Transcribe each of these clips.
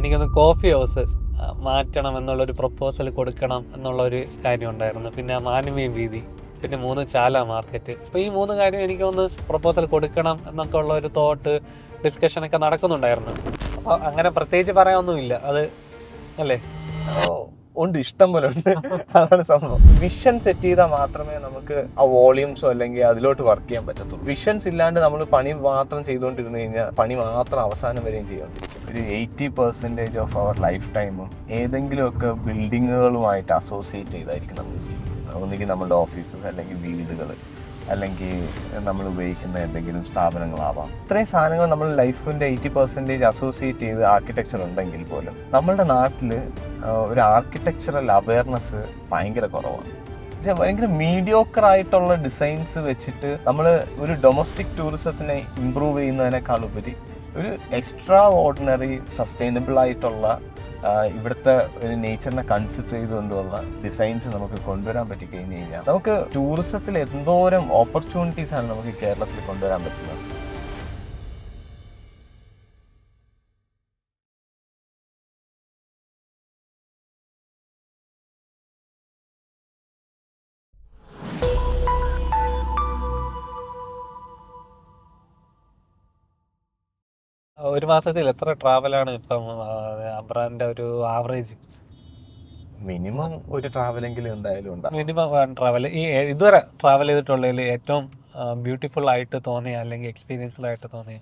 എനിക്കൊന്ന് coffee house മാറ്റണം എന്നുള്ളൊരു പ്രപ്പോസൽ കൊടുക്കണം എന്നുള്ളൊരു കാര്യം ഉണ്ടായിരുന്നു. പിന്നെ മാനുമീൻ വീതി, പിന്നെ 3 ചാല മാർക്കറ്റ്. അപ്പോൾ ഈ 3 കാര്യം എനിക്കൊന്ന് പ്രപ്പോസൽ കൊടുക്കണം എന്നൊക്കെ ഉള്ള ഒരു തോട്ട് ഡിസ്കഷനൊക്കെ നടക്കുന്നുണ്ടായിരുന്നു. അപ്പോൾ അങ്ങനെ പ്രത്യേകിച്ച് പറയാനൊന്നുമില്ല, അത് അല്ലേ? ഉണ്ട്, ഇഷ്ടം പോലെ ഉണ്ട്. അതാണ് സംഭവം. വിഷൻ സെറ്റ് ചെയ്താൽ മാത്രമേ നമുക്ക് ആ വോളിയൂംസോ അല്ലെങ്കിൽ അതിലോട്ട് വർക്ക് ചെയ്യാൻ പറ്റത്തുള്ളൂ. വിഷൻസ് ഇല്ലാണ്ട് നമ്മൾ പണി മാത്രം ചെയ്തുകൊണ്ടിരുന്നു കഴിഞ്ഞാൽ പണി മാത്രം അവസാനം വരെയും ചെയ്തുകൊണ്ടിരിക്കും. ഒരു 80% ഓഫ് അവർ ലൈഫ് ടൈമും ഏതെങ്കിലുമൊക്കെ ബിൽഡിങ്ങുകളുമായിട്ട് അസോസിയേറ്റ് ചെയ്തായിരിക്കും നമ്മൾ ചെയ്യുന്നത്. ഒന്നുകിൽ നമ്മുടെ ഓഫീസസ്, അല്ലെങ്കിൽ വീടുകൾ, അല്ലെങ്കിൽ നമ്മൾ ഉപയോഗിക്കുന്ന എന്തെങ്കിലും സ്ഥാപനങ്ങളാവാം. ഇത്രയും സാധനങ്ങൾ നമ്മൾ ലൈഫിൻ്റെ 80% അസോസിയേറ്റ് ചെയ്ത് ആർക്കിടെക്ചർ ഉണ്ടെങ്കിൽ പോലും നമ്മളുടെ നാട്ടിൽ ഒരു ആർക്കിടെക്ചറൽ അവയർനെസ് ഭയങ്കര കുറവാണ്. പക്ഷേ ഭയങ്കര മീഡിയോക്കർ ആയിട്ടുള്ള ഡിസൈൻസ് വെച്ചിട്ട് നമ്മൾ ഒരു ഡൊമസ്റ്റിക് ടൂറിസത്തിനെ ഇമ്പ്രൂവ് ചെയ്യുന്നതിനേക്കാൾ ഉപരി ഒരു എക്സ്ട്രാ ഓർഡിനറി സസ്റ്റൈനബിൾ ആയിട്ടുള്ള ഇവിടുത്തെ ഒരു നേച്ചറിനെ കൺസിഡർ ചെയ്തുകൊണ്ടുള്ള ഡിസൈൻസ് നമുക്ക് കൊണ്ടുവരാൻ പറ്റി കഴിഞ്ഞ് കഴിഞ്ഞാൽ നമുക്ക് ടൂറിസത്തിൽ എന്തോരം ഓപ്പർച്യൂണിറ്റീസ് ആണ് നമുക്ക് കേരളത്തിൽ കൊണ്ടുവരാൻ പറ്റുന്നത്. ഒരു മാസത്തിൽ എത്ര ട്രാവലാണ് ഇപ്പം അബ്രാൻ്റെ ഒരു ആവറേജ്? മിനിമം ഒരു ട്രാവലെങ്കിലും എന്തായാലും ഉണ്ടാകും. Minimum travel. ഈ ഇതുവരെ ട്രാവൽ ചെയ്തിട്ടുള്ളതിൽ ഏറ്റവും ബ്യൂട്ടിഫുൾ ആയിട്ട് തോന്നിയ അല്ലെങ്കിൽ എക്സ്പീരിയൻസ്ഫുൾ ആയിട്ട് തോന്നിയ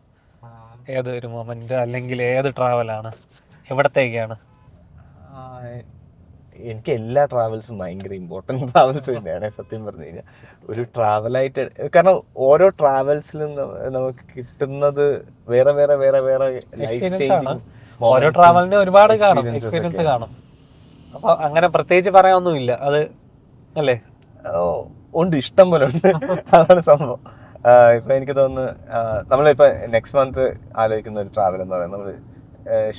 ഏത് ഒരു മൊമെന്റ് അല്ലെങ്കിൽ ഏത് ട്രാവലാണ്, എവിടത്തേക്കാണ്? എനിക്ക് എല്ലാ ട്രാവൽസും ഭയങ്കര ഇമ്പോർട്ടൻറ്റ് ട്രാവൽസ് തന്നെയാണ് സത്യം പറഞ്ഞു കഴിഞ്ഞാൽ. ഒരു ട്രാവലായിട്ട്, കാരണം ഓരോ ട്രാവൽസിലും നമുക്ക് കിട്ടുന്നത് വേറെ വേറെ വേറെ വേറെ ലൈഫ് ചേഞ്ചിങ്, ഓരോ ട്രാവലിന് ഒരുപാട് കാണും, എക്സ്പീരിയൻസ് കാണും. അപ്പോൾ അങ്ങനെ പ്രത്യേകിച്ച് പറയാനൊന്നുമില്ല, അത് അല്ലേ? ഉണ്ട്, ഇഷ്ടം പോലെ ഉണ്ട്. അതാണ് സംഭവം. ഇപ്പം എനിക്ക് തോന്നുന്നു നമ്മളിപ്പോൾ നെക്സ്റ്റ് മന്ത് ആലോചിക്കുന്ന ഒരു ട്രാവൽ എന്ന് പറയുന്നത് നമ്മൾ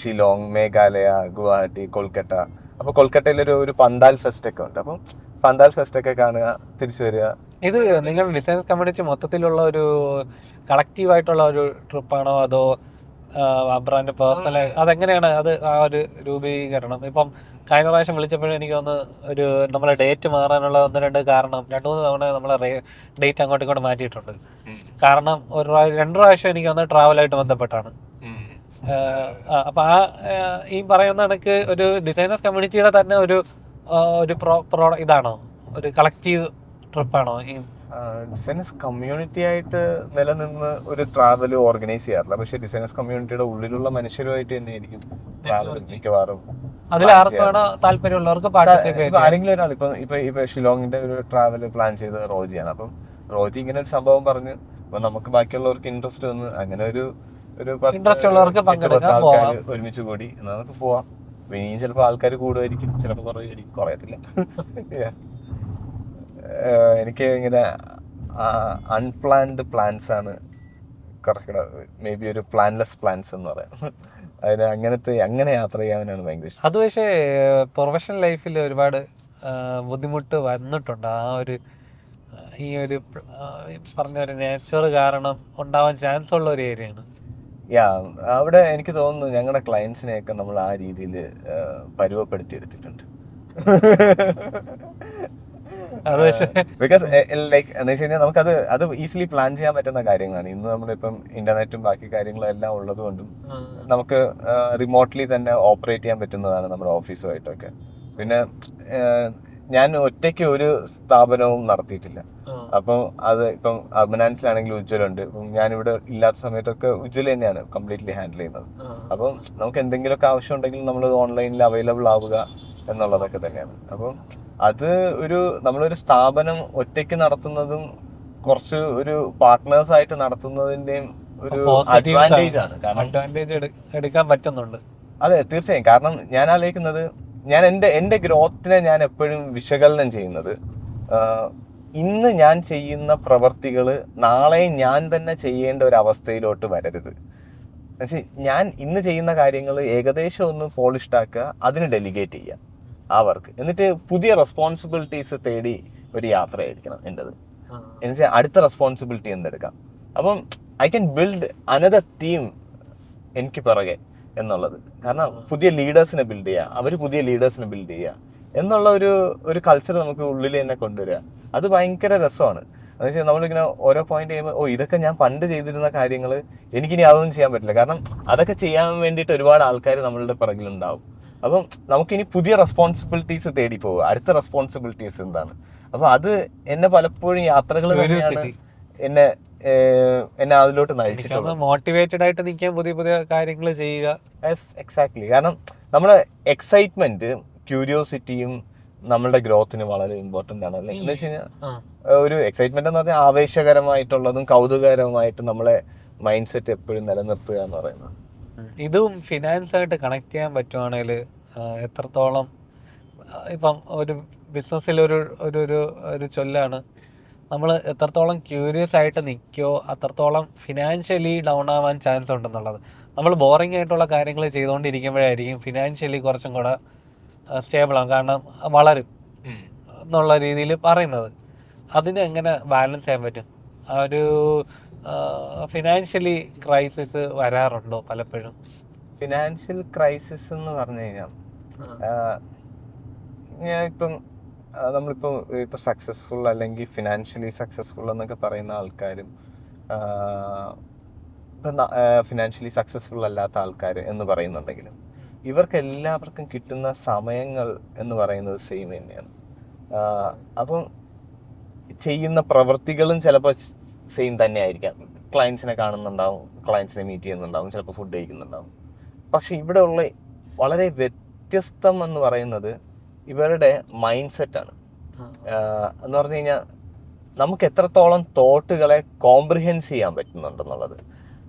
ഷിലോങ്, മേഘാലയ, ഗുവാഹട്ടി, കൊൽക്കട്ട. അപ്പോൾ കൊൽക്കട്ടയിലൊരു പന്താൽ ഫെസ്റ്റ് ഒക്കെ ഉണ്ട്. അപ്പം പന്താൽ ഫെസ്റ്റ് ഒക്കെ കാണുക, തിരിച്ചു വരിക. ഇത് നിങ്ങൾ ഡിസൈൻസ് കമ്മ്യൂണിറ്റി മൊത്തത്തിലുള്ള ഒരു കളക്റ്റീവായിട്ടുള്ള ഒരു ട്രിപ്പാണോ, അതോ അബ്രാൻ്റെ പേഴ്സണൽ, അതെങ്ങനെയാണ് അത് ആ ഒരു രൂപീകരണം? ഇപ്പം കഴിഞ്ഞ പ്രാവശ്യം വിളിച്ചപ്പോഴും എനിക്ക് ഒന്ന് ഒരു നമ്മളെ ഡേറ്റ് മാറാനുള്ള 1-2 കാരണം, 2-3 തവണ നമ്മളെ ഡേറ്റ് അങ്ങോട്ടും ഇങ്ങോട്ട് മാറ്റിയിട്ടുണ്ട്. കാരണം 2 പ്രാവശ്യം എനിക്ക് ഒന്ന് ട്രാവലായിട്ട് ബന്ധപ്പെട്ടാണ്. അപ്പം ഈ പറയുന്ന കണക്ക് ഒരു ഡിസൈനേഴ്സ് കമ്മ്യൂണിറ്റിയുടെ തന്നെ ഒരു ഇതാണോ, ഒരു കളക്റ്റീവ് ട്രിപ്പാണോ? ഈ ഡിസൈനേഴ്സ് കമ്മ്യൂണിറ്റി ആയിട്ട് നിലനിന്ന് ഒരു ട്രാവൽ ഓർഗനൈസ് ചെയ്യാറില്ല. പക്ഷെ ഡിസൈനേഴ്സ് കമ്മ്യൂണിറ്റിയുടെ ഉള്ളിലുള്ള മനുഷ്യരുമായിട്ട് തന്നെ ആയിരിക്കും ട്രാവൽ മിക്കവാറും. അതിൽ ആർക്കാണോ താല്പര്യമുള്ളവർക്ക് ആരെങ്കിലും ഒരാൾ ഇപ്പൊ ഷിലോങ്ങിന്റെ ഒരു ട്രാവൽ പ്ലാൻ ചെയ്ത് റോജിയാണ്. അപ്പം റോജി ഇങ്ങനെ ഒരു സംഭവം പറഞ്ഞു, അപ്പൊ നമുക്ക് ബാക്കിയുള്ളവർക്ക് ഇൻട്രസ്റ്റ് വന്ന് അങ്ങനെ ഒരു 10 ആൾക്കാർ ഒരുമിച്ച് കൂടി നമുക്ക് പോവാം. ഇനിയും ചിലപ്പോൾ ആൾക്കാർ കൂടുമായിരിക്കും, ചിലപ്പോൾ കുറയുമായിരിക്കും, കുറയത്തില്ല. എനിക്ക് ഇങ്ങനെ അൺപ്ലാൻഡ് പ്ലാൻസ് ആണ് കുറച്ചുകൂടെ, മേ ബി ഒരു പ്ലാൻലെസ് പ്ലാൻസ് എന്ന് പറയാം. അതിന് അങ്ങനെ യാത്ര ചെയ്യാനാണ് ഭയങ്കര ഇഷ്ടം. അത് പക്ഷേ പ്രൊഫഷണൽ ലൈഫിൽ ഒരുപാട് ബുദ്ധിമുട്ട് വന്നിട്ടുണ്ട്. ഈ ഒരു പറഞ്ഞ ഒരു നേച്ചർ കാരണം ഉണ്ടാവാൻ ചാൻസ് ഉള്ള ഒരു ഏരിയയാണ്. അവിടെ എനിക്ക് തോന്നുന്നു ഞങ്ങളുടെ ക്ലയൻസിനെയൊക്കെ നമ്മൾ ആ രീതിയിൽ പരുവപ്പെടുത്തിയെടുത്തിട്ടുണ്ട്. ബിക്കോസ് ലൈക്ക് എന്ന് വെച്ച് കഴിഞ്ഞാൽ അത് ഈസിലി പ്ലാൻ ചെയ്യാൻ പറ്റുന്ന കാര്യങ്ങളാണ്. ഇന്ന് നമ്മളിപ്പം ഇന്റർനെറ്റും ബാക്കി കാര്യങ്ങളും എല്ലാം ഉള്ളത് കൊണ്ടും നമുക്ക് റിമോട്ട്ലി തന്നെ ഓപ്പറേറ്റ് ചെയ്യാൻ പറ്റുന്നതാണ് നമ്മുടെ ഓഫീസുമായിട്ടൊക്കെ. പിന്നെ ഞാൻ ഒറ്റയ്ക്ക് ഒരു സ്ഥാപനവും നടത്തിയിട്ടില്ല. അപ്പം അത് ഇപ്പം അബ്നാൻസിലാണെങ്കിൽ ഉജ്ജ്വലുണ്ട്. ഇപ്പം ഞാനിവിടെ ഇല്ലാത്ത സമയത്തൊക്കെ ഉജ്ജ്വല തന്നെയാണ് കംപ്ലീറ്റ്ലി ഹാൻഡിൽ ചെയ്യുന്നത്. അപ്പം നമുക്ക് എന്തെങ്കിലുമൊക്കെ ആവശ്യം ഉണ്ടെങ്കിൽ നമ്മൾ ഓൺലൈനിൽ അവൈലബിൾ ആവുക എന്നുള്ളതൊക്കെ തന്നെയാണ്. അപ്പം അത് നമ്മളൊരു സ്ഥാപനം ഒറ്റയ്ക്ക് നടത്തുന്നതും കുറച്ച് ഒരു പാർട്ട്നേഴ്സ് ആയിട്ട് നടത്തുന്നതിന്റെയും ഒരു അഡ്വാൻറ്റേജ് ആണ്. അഡ്വാൻറ്റേജ് എടുക്കാൻ പറ്റുന്നുണ്ട്. അതെ, തീർച്ചയായും. കാരണം ഞാൻ ആലോചിക്കുന്നത്, ഞാൻ എൻ്റെ ഗ്രോത്തിനെ ഞാൻ എപ്പോഴും വിശകലനം ചെയ്യുന്നത്, ഇന്ന് ഞാൻ ചെയ്യുന്ന പ്രവർത്തികൾ നാളെ ഞാൻ തന്നെ ചെയ്യേണ്ട ഒരു അവസ്ഥയിലോട്ട് വരരുത്. ഞാൻ ഇന്ന് ചെയ്യുന്ന കാര്യങ്ങൾ ഏകദേശം ഒന്ന് പോളിഷ്ഡ് ആക്കുക, അതിന് ഡെലിഗേറ്റ് ചെയ്യുക ആ വർക്ക്, എന്നിട്ട് പുതിയ റെസ്പോൺസിബിലിറ്റീസ് തേടി ഒരു യാത്രയായിരിക്കണം എൻ്റെത്. എന്നുവെച്ചാൽ അടുത്ത റെസ്പോൺസിബിലിറ്റി എന്തെടുക്കാം. അപ്പം I can build another team എനിക്ക് പിറകെ. എന്നുള്ളത്. കാരണം പുതിയ ലീഡേഴ്സിനെ ബിൽഡ് ചെയ്യുക, അവർ പുതിയ ലീഡേഴ്സിനെ ബിൽഡ് ചെയ്യുക എന്നുള്ള ഒരു കൾച്ചർ നമുക്ക് ഉള്ളിൽ തന്നെ കൊണ്ടുവരിക. അത് ഭയങ്കര രസമാണ്. എന്ന് വെച്ചാൽ നമ്മളിങ്ങനെ ഓരോ പോയിന്റ് ചെയ്യുമ്പോൾ ഇതൊക്കെ ഞാൻ പണ്ട് ചെയ്തിരുന്ന കാര്യങ്ങൾ എനിക്കിനി അതൊന്നും ചെയ്യാൻ പറ്റില്ല. കാരണം അതൊക്കെ ചെയ്യാൻ വേണ്ടിയിട്ട് ഒരുപാട് ആൾക്കാർ നമ്മളുടെ പിറകിലുണ്ടാവും. അപ്പം നമുക്കിനി പുതിയ റെസ്പോൺസിബിലിറ്റീസ് തേടി പോവുക. അടുത്ത റെസ്പോൺസിബിലിറ്റീസ് എന്താണ്? അപ്പൊ അത് എന്നെ പലപ്പോഴും യാത്രകൾ തന്നെയാണ് എന്നെ അതിലോട്ട് നയിച്ചിട്ടുള്ളത്. മോട്ടിവേറ്റഡ് ആയിട്ട് നിൽക്കാൻ പുതിയ പുതിയ കാര്യങ്ങൾ ചെയ്യുക. എക്സാക്ട്ലി. കാരണം നമ്മുടെ എക്സൈറ്റ്മെന്റ്, ക്യൂരിയോസിറ്റിയും നമ്മളുടെ ഗ്രോത്തിന് വളരെ ഇമ്പോർട്ടന്റ് ആണ്. അല്ലെ എന്ന് വെച്ച് കഴിഞ്ഞാൽ ഒരു എക്സൈറ്റ്മെന്റ് എന്ന് പറഞ്ഞാൽ ആവേശകരമായിട്ടുള്ളതും കൗതുകകരമായിട്ടും നമ്മളെ മൈൻഡ് സെറ്റ് എപ്പോഴും നിലനിർത്തുക എന്ന് പറയുന്നത്. ഇതും ഫിനാൻസ് ആയിട്ട് കണക്ട് ചെയ്യാൻ പറ്റുവാണെങ്കിൽ എത്രത്തോളം ഇപ്പം ഒരു ബിസിനസ്സിൽ ഒരു ചൊല്ലാണ്, നമ്മൾ എത്രത്തോളം ക്യൂരിയസ് ആയിട്ട് നിൽക്കുമോ അത്രത്തോളം ഫിനാൻഷ്യലി ഡൗൺ ആവാൻ ചാൻസ് ഉണ്ടെന്നുള്ളത്. നമ്മൾ ബോറിംഗ് ആയിട്ടുള്ള കാര്യങ്ങൾ ചെയ്തുകൊണ്ടിരിക്കുമ്പോഴായിരിക്കും ഫിനാൻഷ്യലി കുറച്ചും കൂടെ സ്റ്റേബിൾ ആവും, കാരണം വളരും എന്നുള്ള രീതിയിൽ പറയുന്നത്. അതിന് എങ്ങനെ ബാലൻസ് ചെയ്യാൻ പറ്റും? ആ ഒരു ഫിനാൻഷ്യലി ക്രൈസിസ് വരാറുണ്ടോ പലപ്പോഴും? ഫിനാൻഷ്യൽ ക്രൈസിസ് എന്ന് പറഞ്ഞു കഴിഞ്ഞാൽ ഇപ്പം നമ്മളിപ്പോൾ ഇപ്പോൾ സക്സസ്ഫുൾ അല്ലെങ്കിൽ ഫിനാൻഷ്യലി സക്സസ്ഫുൾ എന്നൊക്കെ പറയുന്ന ആൾക്കാരും ഇപ്പം ഫിനാൻഷ്യലി സക്സസ്ഫുൾ അല്ലാത്ത ആൾക്കാർ എന്ന് പറയുന്നുണ്ടെങ്കിലും ഇവർക്ക് എല്ലാവർക്കും കിട്ടുന്ന സമയങ്ങൾ എന്ന് പറയുന്നത് സെയിം തന്നെയാണ്. അപ്പം ചെയ്യുന്ന പ്രവൃത്തികളും ചിലപ്പോൾ സെയിം തന്നെ ആയിരിക്കാം. ക്ലയൻസിനെ കാണുന്നുണ്ടാവും, ക്ലയൻസിനെ മീറ്റ് ചെയ്യുന്നുണ്ടാവും, ചിലപ്പോൾ ഫുഡ് കഴിക്കുന്നുണ്ടാവും. പക്ഷെ ഇവിടെ ഉള്ള വളരെ വ്യത്യസ്തം എന്ന് പറയുന്നത് ഇവരുടെ മൈൻഡ് സെറ്റാണ്. എന്ന് പറഞ്ഞു കഴിഞ്ഞാൽ നമുക്ക് എത്രത്തോളം തോട്ടുകളെ കോംപ്രിഹെൻസ് ചെയ്യാൻ പറ്റുന്നുണ്ടെന്നുള്ളത്.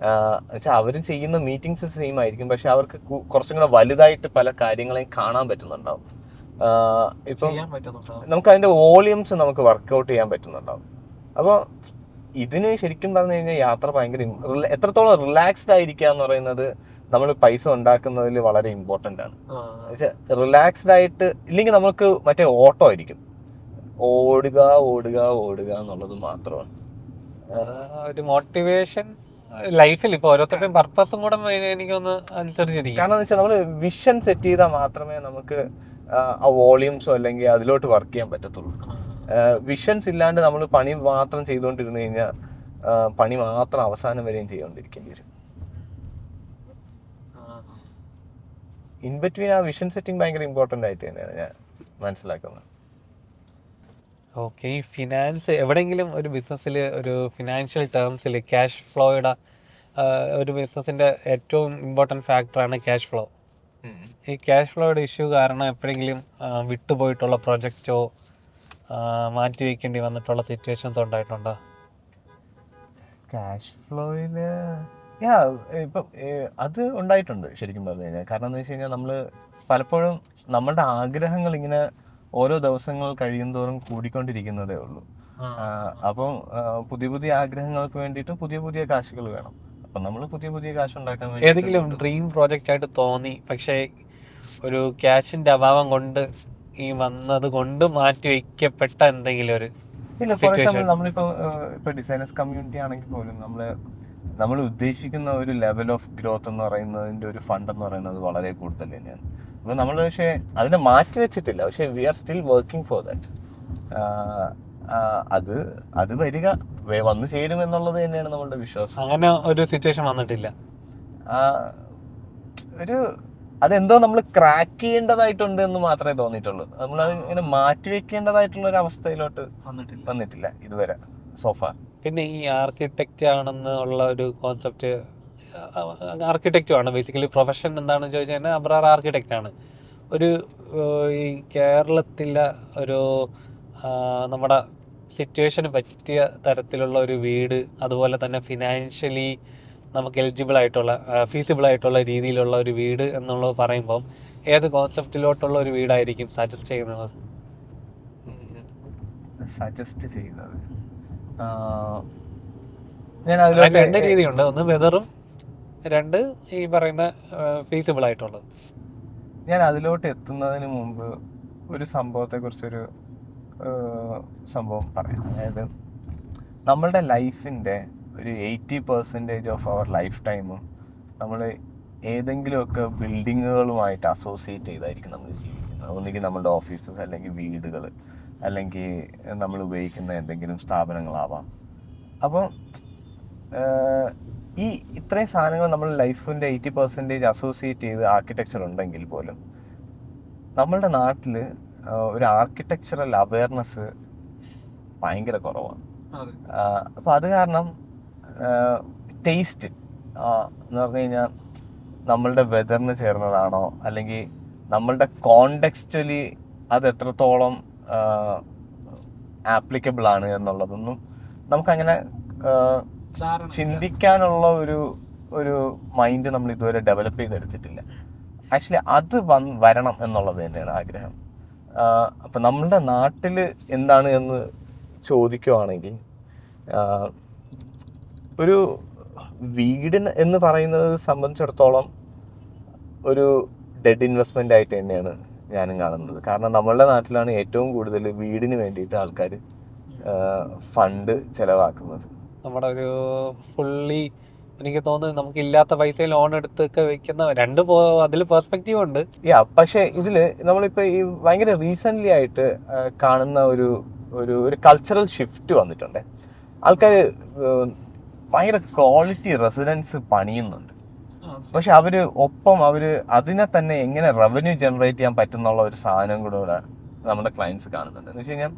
വെച്ചാൽ അവർ ചെയ്യുന്ന മീറ്റിംഗ്സ് സെയിം ആയിരിക്കും, പക്ഷെ അവർക്ക് കുറച്ചും കൂടെ വലുതായിട്ട് പല കാര്യങ്ങളെയും കാണാൻ പറ്റുന്നുണ്ടാവും. ഇപ്പം നമുക്ക് അതിന്റെ വോളിയംസ് നമുക്ക് വർക്ക്ഔട്ട് ചെയ്യാൻ പറ്റുന്നുണ്ടാവും. അപ്പോൾ ഇതിന് ശരിക്കും പറഞ്ഞു കഴിഞ്ഞാൽ യാത്ര ഭയങ്കര എത്രത്തോളം റിലാക്സ്ഡ് ആയിരിക്കുക എന്ന് പറയുന്നത് നമ്മൾ പൈസ ഉണ്ടാക്കുന്നതിൽ വളരെ ഇമ്പോർട്ടൻ്റ് ആണ്. റിലാക്സ്ഡ് ആയിട്ട് ഇല്ലെങ്കിൽ നമുക്ക് മറ്റേ ഓട്ടോ ആയിരിക്കും, ഓടുക ഓടുക ഓടുക എന്നുള്ളത് മാത്രമാണ് ഒരു മോട്ടിവേഷൻ ലൈഫിൽ. ഇപ്പൊ ഓരോരുത്തരുടെയും പർപ്പസും കൂടെ എനിക്കൊന്ന് അനുസരിച്ചിരിക്കും. കാരണം എന്ന് വെച്ചാൽ നമ്മൾ വിഷൻ സെറ്റ് ചെയ്താൽ മാത്രമേ നമുക്ക് ആ വോളിയംസോ അല്ലെങ്കിൽ അതിലോട്ട് വർക്ക് ചെയ്യാൻ പറ്റത്തുള്ളൂ. വിഷൻസ് ഇല്ലാണ്ട് നമ്മൾ പണി മാത്രം ചെയ്തുകൊണ്ടിരുന്നു കഴിഞ്ഞാൽ പണി മാത്രം അവസാനം വരെയും ചെയ്തുകൊണ്ടിരിക്കേണ്ടി വരും. ഇൻ ബിറ്റ്വീൻ ആ വിഷൻ സെറ്റിംഗ് ഭയങ്കര ഇമ്പോർട്ടൻ്റ് ആയിട്ട് തന്നെയാണ് ഞാൻ മനസ്സിലാക്കുന്നത്. ഓക്കെ, ഈ ഫിനാൻസ് എവിടെയെങ്കിലും ഒരു ബിസിനസ്സിൽ ഒരു ഫിനാൻഷ്യൽ ടേംസിൽ ക്യാഷ് ഫ്ലോയുടെ ഒരു ബിസിനസ്സിൻ്റെ ഏറ്റവും ഇമ്പോർട്ടൻറ്റ് ഫാക്ടറാണ് ക്യാഷ് ഫ്ലോ. ഈ ക്യാഷ് ഫ്ലോയുടെ ഇഷ്യൂ കാരണം എപ്പോഴെങ്കിലും വിട്ടുപോയിട്ടുള്ള പ്രൊജക്റ്റോ മാറ്റി വയ്ക്കേണ്ടി വന്നിട്ടുള്ള സിറ്റുവേഷൻസ് ഉണ്ടായിട്ടുണ്ടോ? ക്യാഷ് ഫ്ലോയില് ഇപ്പം അത് ഉണ്ടായിട്ടുണ്ട് ശരിക്കും പറഞ്ഞു കഴിഞ്ഞാൽ. കാരണം എന്ന് വെച്ച് കഴിഞ്ഞാൽ നമ്മൾ പലപ്പോഴും നമ്മളുടെ ആഗ്രഹങ്ങൾ ഇങ്ങനെ ഓരോ ദിവസങ്ങൾ കഴിയുന്തോറും കൂടിക്കൊണ്ടിരിക്കുന്നതേ ഉള്ളൂ. അപ്പം പുതിയ പുതിയ ആഗ്രഹങ്ങൾക്ക് വേണ്ടിയിട്ട് പുതിയ പുതിയ കാശുകൾ വേണം. അപ്പം നമ്മൾ പുതിയ പുതിയ കാശ് ഉണ്ടാക്കാൻ വേണ്ടി ഏതെങ്കിലും ഡ്രീം പ്രോജക്റ്റ് ആയിട്ട് തോന്നി പക്ഷേ ഒരു ക്യാഷിന്റെ അഭാവം കൊണ്ട് ഈ വന്നത് കൊണ്ട് മാറ്റി വയ്ക്കപ്പെട്ട എന്തെങ്കിലും ഒരു ഇല്ല? ഫോർ എക്സാമ്പിൾ നമ്മളിപ്പോൾ ഡിസൈനേഴ്സ് കമ്മ്യൂണിറ്റി ആണെങ്കിൽ പോലും നമ്മൾ ഉദ്ദേശിക്കുന്ന ഒരു ലെവൽ ഓഫ് ഗ്രോത്ത് എന്ന് പറയുന്നതിൻ്റെ ഒരു ഫണ്ട് എന്ന് പറയുന്നത് വളരെ കൂടുതൽ തന്നെയാണ്. അപ്പോൾ നമ്മൾ പക്ഷേ അതിനെ മാറ്റി വെച്ചിട്ടില്ല, പക്ഷേ we are still working for that. അത് വരിക വന്നു ചേരും എന്നുള്ളത് തന്നെയാണ് നമ്മളുടെ വിശ്വാസം. അങ്ങനെ ഒരു സിറ്റുവേഷൻ വന്നിട്ടില്ല. അതെന്തോ നമ്മൾ ക്രാക്ക് ചെയ്യേണ്ടതായിട്ടുണ്ട് എന്ന് മാത്രമേ തോന്നിയിട്ടുള്ളൂ. നമ്മളത് ഇങ്ങനെ മാറ്റി വെക്കേണ്ടതായിട്ടുള്ള ഒരു അവസ്ഥയിലോട്ട് വന്നിട്ടില്ല ഇതുവരെ സോഫാർ. പിന്നെ ഈ ആർക്കിടെക്റ്റ് ആണെന്ന് ഉള്ള ഒരു കോൺസെപ്റ്റ്, ആർക്കിടെക്റ്റും ആണ് ബേസിക്കലി പ്രൊഫഷൻ എന്താണെന്ന് ചോദിച്ചു കഴിഞ്ഞാൽ അബ്രാർ ആർക്കിടെക്റ്റ് ആണ്. ഒരു ഈ കേരളത്തിലെ ഒരു നമ്മുടെ സിറ്റുവേഷന് പറ്റിയ തരത്തിലുള്ള ഒരു വീട്, അതുപോലെ തന്നെ ഫിനാൻഷ്യലി നമുക്ക് എലിജിബിൾ ആയിട്ടുള്ള ഫീസിബിൾ ആയിട്ടുള്ള രീതിയിലുള്ള ഒരു വീട് എന്നുള്ളത് പറയുമ്പം ഏത് കോൺസെപ്റ്റിലോട്ടുള്ള ഒരു വീടായിരിക്കും സജസ്റ്റ് ചെയ്യുന്നത്? സജസ്റ്റ് ചെയ്യുന്നത് രണ്ട് രീതിയുണ്ട്, ഒന്ന് വെതറും, രണ്ട് ഈ പറയുന്ന ഫീസിബിൾ ആയിട്ടുള്ളത്. ഞാൻ അതിലോട്ട് എത്തുന്നതിന് മുമ്പ് ഒരു സംഭവത്തെക്കുറിച്ചൊരു സംഭവം പറയാം. അതായത് നമ്മളുടെ ലൈഫിൻ്റെ ഒരു 80% ഓഫ് അവർ ലൈഫ് ടൈമും നമ്മൾ ഏതെങ്കിലുമൊക്കെ ബിൽഡിങ്ങുകളുമായിട്ട് അസോസിയേറ്റ് ചെയ്തായിരിക്കും നമ്മൾ ജീവിക്കുന്നത്. ഒന്നുകിൽ നമ്മുടെ ഓഫീസസ്, അല്ലെങ്കിൽ വീടുകൾ, അല്ലെങ്കിൽ നമ്മൾ ഉപയോഗിക്കുന്ന എന്തെങ്കിലും സ്ഥാപനങ്ങളാവാം. അപ്പം ഈ ഇത്രയും സാധനങ്ങൾ നമ്മൾ ലൈഫിൻ്റെ 80% അസോസിയേറ്റ് ചെയ്ത് ആർക്കിടെക്ചർ ഉണ്ടെങ്കിൽ പോലും നമ്മളുടെ നാട്ടിൽ ഒരു ആർക്കിടെക്ചറൽ അവയർനെസ് ഭയങ്കര കുറവാണ്. അപ്പോൾ അത് കാരണം ടേസ്റ്റ് എന്ന് പറഞ്ഞു കഴിഞ്ഞാൽ നമ്മളുടെ വെതറിന് ചേർന്നതാണോ, അല്ലെങ്കിൽ നമ്മളുടെ കോണ്ടെക്സ്റ്റലി അത് എത്രത്തോളം ആപ്ലിക്കബിൾ ആണ് എന്നുള്ളതൊന്നും നമുക്കങ്ങനെ ചിന്തിക്കാനുള്ള ഒരു മൈൻഡ് നമ്മൾ ഇതുവരെ ഡെവലപ്പ് ചെയ്തെടുത്തിട്ടില്ല. ആക്ച്വലി അത് വരണം എന്നുള്ളത് തന്നെയാണ് ആഗ്രഹം. അപ്പം നമ്മളുടെ നാട്ടിൽ എന്താണ് എന്ന് ചോദിക്കുവാണെങ്കിൽ, ഒരു വീടിന് എന്ന് പറയുന്നത് സംബന്ധിച്ചിടത്തോളം ഒരു ഡെഡ് ഇൻവെസ്റ്റ്മെൻ്റ് ആയിട്ട് തന്നെയാണ് ഞാനും കാണുന്നത്. കാരണം നമ്മളുടെ നാട്ടിലാണ് ഏറ്റവും കൂടുതൽ വീടിന് വേണ്ടിയിട്ട് ആൾക്കാർ ഫണ്ട് ചിലവാക്കുന്നത്. നമ്മുടെ ഒരു ഫുള്ളി എനിക്ക് തോന്നുന്നു നമുക്ക് ഇല്ലാത്ത പൈസ ലോൺ എടുത്തൊക്കെ വെക്കുന്ന അതിൽ പെർസ്പെക്റ്റീവ് ഉണ്ട്. പക്ഷെ ഇതില് നമ്മളിപ്പോ ഈ ഭയങ്കര റീസെന്റ് ആയിട്ട് കാണുന്ന ഒരു കൾച്ചറൽ ഷിഫ്റ്റ് വന്നിട്ടുണ്ട്. ആൾക്കാർ ഭയങ്കര ക്വാളിറ്റി റെസിഡൻസ് പണിയുന്നുണ്ട്. പക്ഷെ അവര് അതിനെ തന്നെ എങ്ങനെ റവന്യൂ ജനറേറ്റ് ചെയ്യാൻ പറ്റുന്നുള്ള ഒരു സാധനം കൂടെ നമ്മുടെ ക്ലയൻസ് കാണുന്നുണ്ട്. എന്ന് വെച്ച് കഴിഞ്ഞാൽ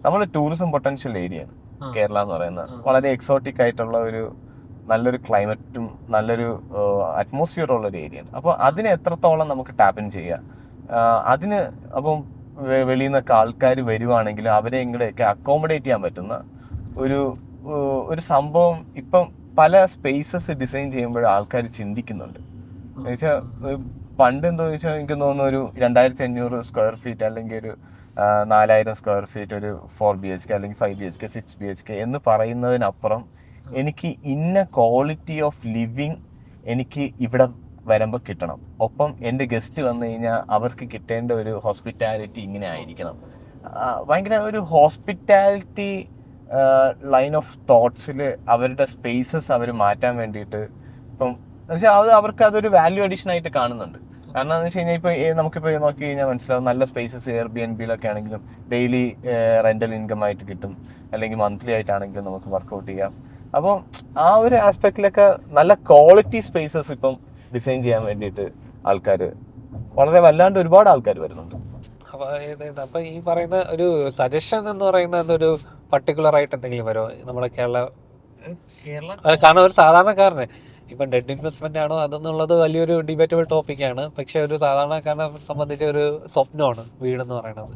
നമ്മുടെ ടൂറിസം പൊട്ടൻഷ്യൽ ഏരിയയാണ് കേരള എന്ന് പറയുന്നത്. വളരെ എക്സോട്ടിക് ആയിട്ടുള്ള നല്ലൊരു ക്ലൈമറ്റും നല്ലൊരു അറ്റ്മോസ്ഫിയറും ഉള്ള ഒരു ഏരിയയാണ്. അപ്പോൾ അതിനെ എത്രത്തോളം നമുക്ക് ടാപ്പിൻ ചെയ്യാം, അതിന് അപ്പം വെളിയിൽ നിന്നൊക്കെ ആൾക്കാർ വരുവാണെങ്കിൽ അവരെ ഇങ്ങനെയൊക്കെ അക്കോമഡേറ്റ് ചെയ്യാൻ പറ്റുന്ന ഒരു സംഭവം ഇപ്പം പല സ്പേസസ് ഡിസൈൻ ചെയ്യുമ്പോഴും ആൾക്കാർ ചിന്തിക്കുന്നുണ്ട്. എന്ന് വെച്ചാൽ പണ്ട് എന്താ വെച്ചാൽ എനിക്ക് തോന്നുന്നു ഒരു 2500 സ്ക്വയർ ഫീറ്റ് അല്ലെങ്കിൽ ഒരു 4000 സ്ക്വയർ ഫീറ്റ് ഒരു 4 BHK അല്ലെങ്കിൽ 5 BHK 6 BHK എന്ന് പറയുന്നതിനപ്പുറം എനിക്ക് ഇന്ന ക്വാളിറ്റി ഓഫ് ലിവിങ് എനിക്ക് ഇവിടെ വരുമ്പോൾ കിട്ടണം. ഒപ്പം എൻ്റെ ഗസ്റ്റ് വന്നു കഴിഞ്ഞാൽ അവർക്ക് കിട്ടേണ്ട ഒരു ഹോസ്പിറ്റാലിറ്റി ഇങ്ങനെ ആയിരിക്കണം. ഭയങ്കര ഒരു ഹോസ്പിറ്റാലിറ്റി ലൈൻ ഓഫ് തോട്ട്സിൽ അവരുടെ സ്പേസസ് അവർ മാറ്റാൻ വേണ്ടിയിട്ട് ഇപ്പം എന്നുവെച്ചാൽ അവർക്ക് അതൊരു വാല്യൂ അഡീഷൻ ആയിട്ട് കാണുന്നുണ്ട്. കാരണം എന്ന് വെച്ച് കഴിഞ്ഞാൽ ഇപ്പോൾ നമുക്കിപ്പോൾ നോക്കി കഴിഞ്ഞാൽ മനസ്സിലാവും, നല്ല സ്പേസസ് എയർബിഎൻബിയിലൊക്കെ ആണെങ്കിലും ഡെയിലി റെൻ്റൽ ഇൻകം ആയിട്ട് കിട്ടും, അല്ലെങ്കിൽ മന്ത്ലി ആയിട്ടാണെങ്കിലും നമുക്ക് വർക്കൗട്ട് ചെയ്യാം. അപ്പം ആ ഒരു ആസ്പെക്റ്റിലൊക്കെ നല്ല ക്വാളിറ്റി സ്പേസസ് ഇപ്പം ഡിസൈൻ ചെയ്യാൻ വേണ്ടിയിട്ട് ആൾക്കാർ വളരെ വല്ലാണ്ട് ഒരുപാട് ആൾക്കാർ വരുന്നുണ്ട്. അപ്പൊ ഈ പറയുന്ന ഒരു സജഷൻ എന്ന് പറയുന്നത് ഒരു പർട്ടിക്കുലർ ആയിട്ട് എന്തെങ്കിലും വരുമോ നമ്മുടെ കേരള? കാരണം ഒരു സാധാരണക്കാരന് ഇപ്പം ഡെഡ് ഇൻവെസ്റ്റ്മെന്റ് ആണോ അതെന്നുള്ളത് വലിയൊരു ഡിബേറ്റബിൾ ടോപ്പിക്കാണ്. പക്ഷെ ഒരു സാധാരണക്കാരനെ സംബന്ധിച്ച ഒരു സ്വപ്നമാണ് വീടെന്ന് പറയുന്നത്.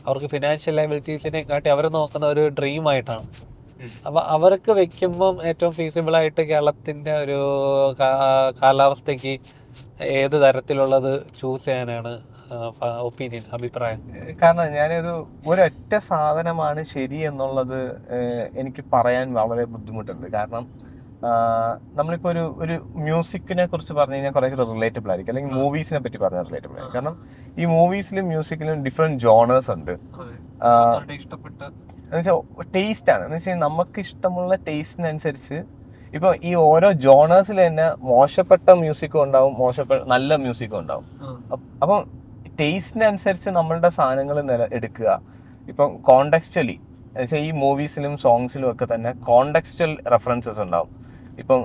അവർക്ക് ഫിനാൻഷ്യൽ ലയബിലിറ്റീസിനെ കാട്ടി അവർ നോക്കുന്ന ഒരു ഡ്രീം ആയിട്ടാണ്. അപ്പൊ അവർക്ക് വെക്കുമ്പം ഏറ്റവും ഫീസിബിൾ ആയിട്ട് കേരളത്തിന്റെ ഒരു കാലാവസ്ഥയ്ക്ക് ഏത് തരത്തിലുള്ളത് ചൂസ് ചെയ്യാനാണ് ഒപ്പീനിയൻ, അഭിപ്രായം? കാരണം ഒരൊറ്റ സാധനമാണ് ശരി എന്നുള്ളത് എനിക്ക് പറയാൻ വളരെ ബുദ്ധിമുട്ടുണ്ട്. കാരണം നമ്മളിപ്പോൾ ഒരു മ്യൂസിക്കിനെ കുറിച്ച് പറഞ്ഞു കഴിഞ്ഞാൽ കുറെ റിലേറ്റബിൾ ആയിരിക്കും, അല്ലെങ്കിൽ മൂവീസിനെ പറ്റി പറഞ്ഞാൽ റിലേറ്റബിൾ ആയിരിക്കും. കാരണം ഈ മൂവീസിലും മ്യൂസിക്കിലും ഡിഫറെന്റ് ജോണേഴ്സ് ഉണ്ട്. എന്നുവെച്ചാൽ ടേസ്റ്റ് ആണ്. എന്ന് വെച്ചാൽ നമുക്ക് ഇഷ്ടമുള്ള ടേസ്റ്റിനനുസരിച്ച് ഇപ്പൊ ഈ ഓരോ ജോണേഴ്സിൽ തന്നെ മോശപ്പെട്ട മ്യൂസിക്കും ഉണ്ടാവും, നല്ല മ്യൂസിക്കും ഉണ്ടാവും. അപ്പം ടേസ്റ്റിനനുസരിച്ച് നമ്മളുടെ സാധനങ്ങൾ എടുക്കുക. ഇപ്പം കോണ്ടെക്സ്റ്റലി എന്നുവെച്ചാൽ ഈ മൂവീസിലും സോങ്സിലും ഒക്കെ തന്നെ കോണ്ടെക്സ്റ്റൽ റെഫറൻസസ് ഉണ്ടാവും. ഇപ്പം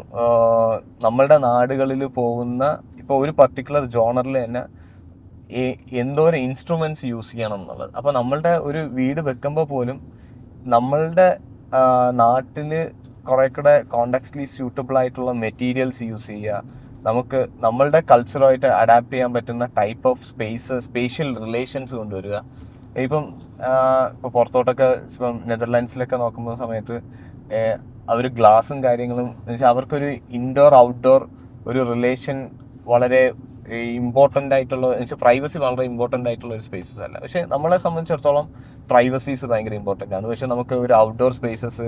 നമ്മളുടെ നാടുകളിൽ പോകുന്ന ഇപ്പോൾ ഒരു പർട്ടിക്കുലർ ജോണറിൽ തന്നെ എന്തോരം ഇൻസ്ട്രുമെന്റ്സ് യൂസ് ചെയ്യണം എന്നുള്ളത്. അപ്പോൾ നമ്മളുടെ ഒരു വീട് വെക്കുമ്പോൾ പോലും നമ്മളുടെ നാട്ടിൽ കുറെ കൂടെ കോണ്ടെക്സ്റ്റലി സ്യൂട്ടബിൾ ആയിട്ടുള്ള മെറ്റീരിയൽസ് യൂസ് ചെയ്യുക, നമുക്ക് നമ്മളുടെ കൾച്ചറുമായിട്ട് അഡാപ്റ്റ് ചെയ്യാൻ പറ്റുന്ന ടൈപ്പ് ഓഫ് സ്പേഷ്യൽ റിലേഷൻസ് കൊണ്ടുവരിക. ഇപ്പം പുറത്തോട്ടൊക്കെ ഇപ്പം നെതർലാൻഡ്സിലൊക്കെ നോക്കുന്ന സമയത്ത് അവർ ഗ്ലാസും കാര്യങ്ങളും എന്നുവെച്ചാൽ അവർക്കൊരു ഇൻഡോർ ഔട്ട്ഡോർ ഒരു റിലേഷൻ വളരെ ഇമ്പോർട്ടൻ്റ് ആയിട്ടുള്ള, എന്നുവെച്ചാൽ പ്രൈവസി വളരെ ഇമ്പോർട്ടൻ്റ് ആയിട്ടുള്ള ഒരു സ്പേസസ് അല്ല. പക്ഷേ നമ്മളെ സംബന്ധിച്ചിടത്തോളം പ്രൈവസീസ് ഭയങ്കര ഇമ്പോർട്ടൻ്റ് ആണ്. പക്ഷെ നമുക്ക് ഒരു ഔട്ട്ഡോർ സ്പേസസ്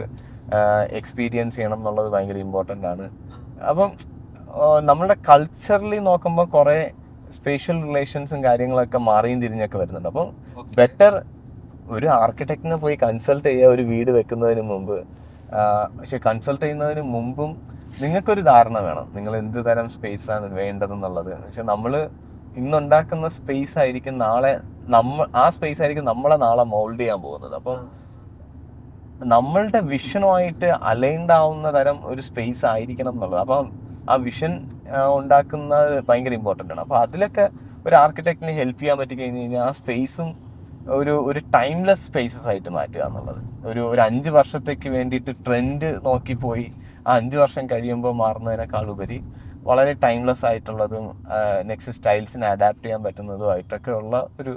എക്സ്പീരിയൻസ് ചെയ്യണം എന്നുള്ളത് ഭയങ്കര ഇമ്പോർട്ടൻ്റ് ആണ്. അപ്പം നമ്മളുടെ കൾച്ചറലി നോക്കുമ്പോൾ കുറേ സ്പേഷ്യൽ റിലേഷൻസും കാര്യങ്ങളൊക്കെ മാറിയും തിരിഞ്ഞൊക്കെ വരുന്നുണ്ട്. അപ്പം ബെറ്റർ ഒരു ആർക്കിടെക്റ്റിനെ പോയി കൺസൾട്ട് ചെയ്യുക ഒരു വീട് വെക്കുന്നതിന് മുമ്പ്. പക്ഷെ കൺസൾട്ട് ചെയ്യുന്നതിന് മുമ്പും നിങ്ങൾക്കൊരു ധാരണ വേണം നിങ്ങൾ എന്ത് തരം സ്പേസ് ആണ് വേണ്ടതെന്നുള്ളത്. പക്ഷെ നമ്മൾ ഇന്നുണ്ടാക്കുന്ന സ്പേസ് ആയിരിക്കും നാളെ ആ സ്പേസ് ആയിരിക്കും നമ്മളെ നാളെ മോൾഡ് ചെയ്യാൻ പോകുന്നത്. അപ്പം നമ്മളുടെ വിഷനുമായിട്ട് അലൈൻഡ് ആവുന്ന തരം ഒരു സ്പേസ് ആയിരിക്കണം എന്നുള്ളത്. അപ്പം ആ വിഷൻ ഉണ്ടാക്കുന്നത് ഭയങ്കര ഇമ്പോർട്ടൻ്റ് ആണ്. അപ്പോൾ അതിലൊക്കെ ഒരു ആർക്കിടെക്റ്റിന് ഹെൽപ്പ് ചെയ്യാൻ പറ്റി കഴിഞ്ഞ് കഴിഞ്ഞാൽ ആ സ്പേസും ഒരു ടൈംലെസ് സ്പേസസ് ആയിട്ട് മാറ്റുക എന്നുള്ളത്. ഒരു 5 വർഷത്തേക്ക് വേണ്ടിയിട്ട് ട്രെൻഡ് നോക്കിപ്പോയി ആ 5 വർഷം കഴിയുമ്പോൾ മാറുന്നതിനേക്കാൾ ഉപരി വളരെ ടൈംലെസ് ആയിട്ടുള്ളതും നെക്സ്റ്റ് സ്റ്റൈൽസിനെ അഡാപ്റ്റ് ചെയ്യാൻ പറ്റുന്നതുമായിട്ടൊക്കെ ഉള്ള ഒരു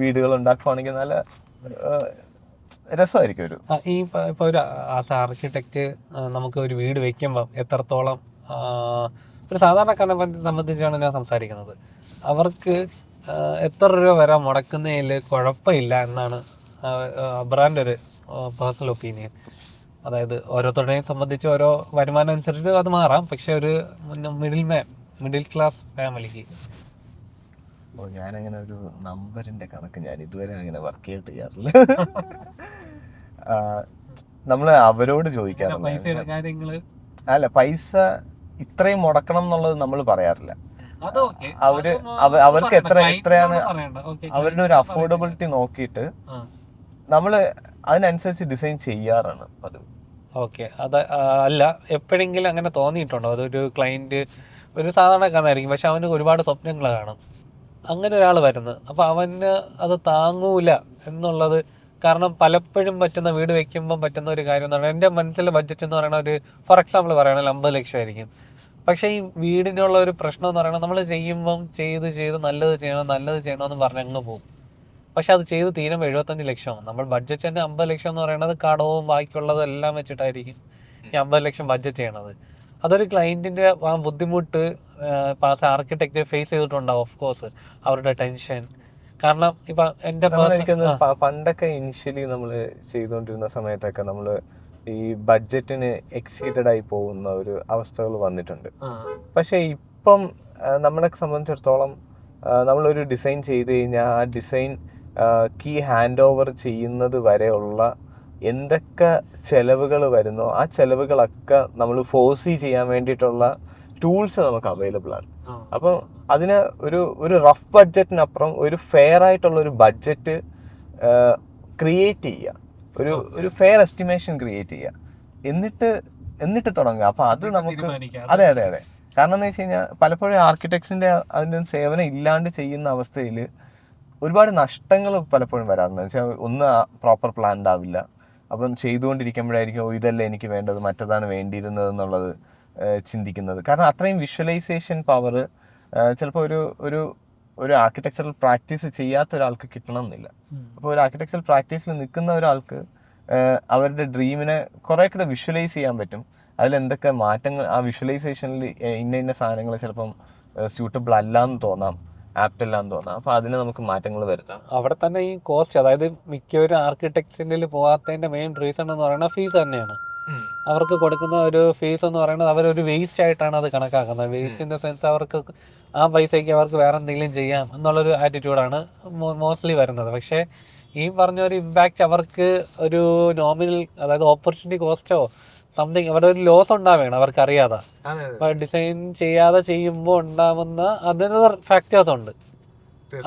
വീടുകൾ ഉണ്ടാക്കുവാണെങ്കിൽ നല്ല രസമായിരിക്കും. ഇപ്പോൾ ഒരു ആസ് ആർക്കിടെക്റ്റ് നമുക്ക് ഒരു വീട് വെക്കുമ്പം എത്രത്തോളം ഒരു സാധാരണക്കാരനെ സംബന്ധിച്ചാണ് ഞാൻ സംസാരിക്കുന്നത്. അവർക്ക് എത്ര രൂപ വരെ മുടക്കുന്നതിൽ കുഴപ്പമില്ല എന്നാണ് അബ്രാൻ്റെ ഒരു പേഴ്സണൽ ഒപ്പീനിയൻ. അതായത് ഓരോരുത്തരുടെയും സംബന്ധിച്ച് ഓരോ വരുമാനം അനുസരിച്ച് അത് മാറാം. പക്ഷെ ഒരു മിഡിൽ ക്ലാസ് ഫാമിലിക്ക് ഞാനങ്ങനെ ഒരു നമ്പറിന്റെ കണക്ക് ഞാൻ ഇതുവരെ അങ്ങനെ വർക്ക് ചെയ്തിട്ട് ചെയ്യാറില്ല. നമ്മള് അവരോട് ചോദിക്കാറില്ല. അല്ല, പൈസ ഇത്രയും മുടക്കണം എന്നുള്ളത് നമ്മൾ പറയാറില്ല. അവർക്ക് എത്രയാണ് അവരുടെ ഒരു അഫോർഡബിലിറ്റി നോക്കിയിട്ട് നമ്മള് അതിനനുസരിച്ച് ഡിസൈൻ ചെയ്യാറാണ് പതിവ്. ഓക്കെ, അത് അല്ല, എപ്പോഴെങ്കിലും അങ്ങനെ തോന്നിയിട്ടുണ്ടോ? അതൊരു ക്ലയന്റ് ഒരു സാധാരണക്കാരനായിരിക്കും, പക്ഷെ അവന് ഒരുപാട് സ്വപ്നങ്ങൾ കാണും. അങ്ങനെ ഒരാൾ വരുന്നത്, അപ്പോൾ അവന് അത് താങ്ങൂല എന്നുള്ളത്. കാരണം പലപ്പോഴും പറ്റുന്ന വീട് വെക്കുമ്പം പറ്റുന്ന ഒരു കാര്യം എന്ന് പറഞ്ഞാൽ, എൻ്റെ മനസ്സിലെ ബഡ്ജറ്റ് എന്ന് പറയുന്ന ഒരു ഫോർ എക്സാമ്പിൾ പറയുകയാണെങ്കിൽ 50 ലക്ഷമായിരിക്കും. പക്ഷേ ഈ വീടിനുള്ള ഒരു പ്രശ്നം എന്ന് പറയുന്നത്, നമ്മൾ ചെയ്യുമ്പം ചെയ്ത് നല്ലത് ചെയ്യണമെന്ന് പറഞ്ഞ് അങ്ങ് പോകും. പക്ഷെ അത് ചെയ്ത് തീരുമ്പോൾ 75 ലക്ഷമാണ്. നമ്മൾ ബഡ്ജറ്റ് തന്നെ 50 ലക്ഷം എന്ന് പറയുന്നത് കടവും ബാക്കിയുള്ളതും എല്ലാം വെച്ചിട്ടായിരിക്കും ഈ 50 ലക്ഷം ബഡ്ജറ്റ് ചെയ്യണത്. അതൊരു ക്ലയൻറ്റിൻ്റെ ആ ബുദ്ധിമുട്ട് പാസ് ആർക്കിടെക്റ്റ് ഫേസ് ചെയ്തിട്ടുണ്ടാവും. ഓഫ് കോഴ്സ് അവരുടെ ടെൻഷൻ. കാരണം ഇപ്പം എൻ്റെ പണ്ടൊക്കെ ഇനിഷ്യലി നമ്മൾ ചെയ്തുകൊണ്ടിരുന്ന സമയത്തൊക്കെ നമ്മൾ ഈ ബഡ്ജറ്റിന് എക്സീഡഡ് ആയി പോകുന്ന ഒരു അവസ്ഥകൾ വന്നിട്ടുണ്ട്. പക്ഷെ ഇപ്പം നമ്മളെ സംബന്ധിച്ചിടത്തോളം നമ്മളൊരു ഡിസൈൻ ചെയ്ത് കഴിഞ്ഞാൽ ആ ഡിസൈൻ കീ ഹാൻഡ് ഓവർ ചെയ്യുന്നത് വരെയുള്ള എന്തൊക്കെ ചെലവുകൾ വരുന്നോ ആ ചെലവുകളൊക്കെ നമ്മൾ ഫോഴ്സി ചെയ്യാൻ വേണ്ടിയിട്ടുള്ള ടൂൾസ് നമുക്ക് അവൈലബിൾ ആണ്. അപ്പം അതിന് ഒരു റഫ് ബഡ്ജറ്റിനപ്പുറം ഒരു ഫെയർ ആയിട്ടുള്ള ഒരു ബഡ്ജറ്റ് ക്രിയേറ്റ് ചെയ്യുക, ഒരു ഫെയർ എസ്റ്റിമേഷൻ ക്രിയേറ്റ് ചെയ്യുക, എന്നിട്ട് തുടങ്ങുക. അപ്പം അത് നമുക്ക് അതെ. കാരണം എന്ന് വെച്ച് കഴിഞ്ഞാൽ പലപ്പോഴും ആർക്കിടെക്ട്സിന്റെ അതിൻ്റെ സേവനം ഇല്ലാണ്ട് ചെയ്യുന്ന അവസ്ഥയിൽ ഒരുപാട് നഷ്ടങ്ങൾ പലപ്പോഴും വരാറുണ്ട്. വെച്ചാൽ ഒന്ന് പ്രോപ്പർ പ്ലാൻഡ് ആവില്ല. അപ്പം ചെയ്തുകൊണ്ടിരിക്കുമ്പോഴായിരിക്കും ഇതല്ലേ എനിക്ക് വേണ്ടത്, മറ്റതാണ് വേണ്ടിയിരുന്നത് എന്നുള്ളത് ചിന്തിക്കുന്നത്. കാരണം അത്രയും വിഷ്വലൈസേഷൻ പവർ ചിലപ്പോൾ ഒരു ആർക്കിടെക്ചറൽ പ്രാക്ടീസ് ചെയ്യാത്ത ഒരാൾക്ക് കിട്ടണം എന്നില്ല. അപ്പോൾ ഒരു ആർക്കിടെക്ചറൽ പ്രാക്ടീസിൽ നിൽക്കുന്ന ഒരാൾക്ക് അവരുടെ ഡ്രീമിനെ കുറെ കൂടെ വിഷ്വലൈസ് ചെയ്യാൻ പറ്റും. അതിലെന്തൊക്കെ മാറ്റങ്ങൾ ആ വിഷ്വലൈസേഷനിൽ ഇന്ന സാധനങ്ങൾ ചിലപ്പം സ്യൂട്ടബിൾ അല്ലാന്ന് തോന്നാം, ആപ്റ്റ് അല്ലാന്ന് തോന്നാം. അപ്പോൾ അതിന് നമുക്ക് മാറ്റങ്ങൾ വരുത്താം. അവിടെ തന്നെ ഈ കോസ്റ്റ്, അതായത് മിക്കവരും ആർക്കിടെക്ചറിൽ പോകാത്തതിൻ്റെ മെയിൻ റീസൺ എന്ന് പറയുന്നത് ഫീസ് തന്നെയാണ്. അവർക്ക് കൊടുക്കുന്ന ഒരു ഫീസ് എന്ന് പറയുന്നത് അവരൊരു വേസ്റ്റ് ആയിട്ടാണ് അത് കണക്കാക്കുന്നത്. വേസ്റ്റ് ഇൻ ദ സെൻസ് അവർക്ക് ആ പൈസയ്ക്ക് അവർക്ക് വേറെ എന്തെങ്കിലും ചെയ്യാം എന്നുള്ളൊരു ആറ്റിറ്റ്യൂഡാണ് മോസ്റ്റ്ലി വരുന്നത്. പക്ഷേ ഈ പറഞ്ഞ ഒരു ഇമ്പാക്റ്റ് അവർക്ക് ഒരു നോമിനൽ, അതായത് ഓപ്പർച്യൂണിറ്റി കോസ്റ്റോ സംതിങ് അവിടെ ഒരു ലോസ് ഉണ്ടാവുകയാണ് അവർക്കറിയാതെ. ഡിസൈൻ ചെയ്യാതെ ചെയ്യുമ്പോൾ ഉണ്ടാവുന്ന അതിനൊരു ഫാക്ടേഴ്സ് ഉണ്ട്.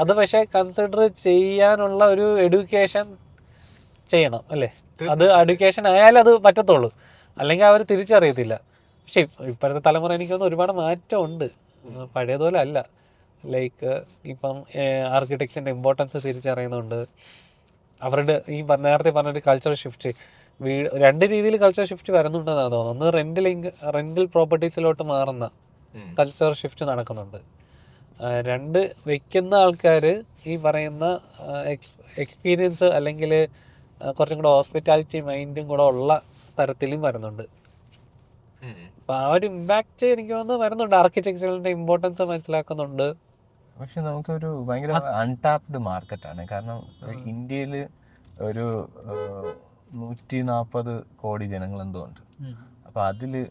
അത് പക്ഷേ കൺസിഡർ ചെയ്യാനുള്ള ഒരു എഡ്യൂക്കേഷൻ ചെയ്യണം അല്ലേ? അത് എഡ്യൂക്കേഷൻ ആയാലും അത് പറ്റത്തുള്ളൂ, അല്ലെങ്കിൽ അവർ തിരിച്ചറിയത്തില്ല. പക്ഷെ ഇപ്പോഴത്തെ തലമുറ എനിക്കൊന്ന് ഒരുപാട് മാറ്റമുണ്ട്, പഴയതുപോലെ അല്ല. ലൈക്ക് ഇപ്പം ആർക്കിടെക്ചറിൻ്റെ ഇമ്പോർട്ടൻസ് തിരിച്ചറിയുന്നുണ്ട്. അവരുടെ ഈ നേരത്തെ പറഞ്ഞൊരു കൾച്ചർ ഷിഫ്റ്റ്, രണ്ട് രീതിയിൽ കൾച്ചർ ഷിഫ്റ്റ് വരുന്നുണ്ടെന്നാണ് തോന്നുന്നത്. ഒന്ന് റെന്റൽ പ്രോപ്പർട്ടീസിലോട്ട് മാറുന്ന കൾച്ചർ ഷിഫ്റ്റ് നടക്കുന്നുണ്ട്. രണ്ട് വെക്കുന്ന ആൾക്കാർ ഈ പറയുന്ന എക്സ്പീരിയൻസ് അല്ലെങ്കിൽ കുറച്ചും കൂടെ ഹോസ്പിറ്റാലിറ്റി മൈൻഡും കൂടെ ഉള്ള തരത്തിലും വരുന്നുണ്ട്. അപ്പൊ ആ ഒരു ഇമ്പാക്റ്റ് എനിക്ക് തോന്നുന്നു വരുന്നുണ്ട്. ആർക്കിടെക്ചറിന്റെ ഇമ്പോർട്ടൻസ് മനസ്സിലാക്കുന്നുണ്ട്. പക്ഷെ നമുക്കൊരു ഭയങ്കര അൺടാപ്ഡ് മാർക്കറ്റാണ്. കാരണം ഇന്ത്യയിൽ ഒരു 140 കോടി ജനങ്ങൾ എന്തോ ഉണ്ട്. അപ്പൊ അതില്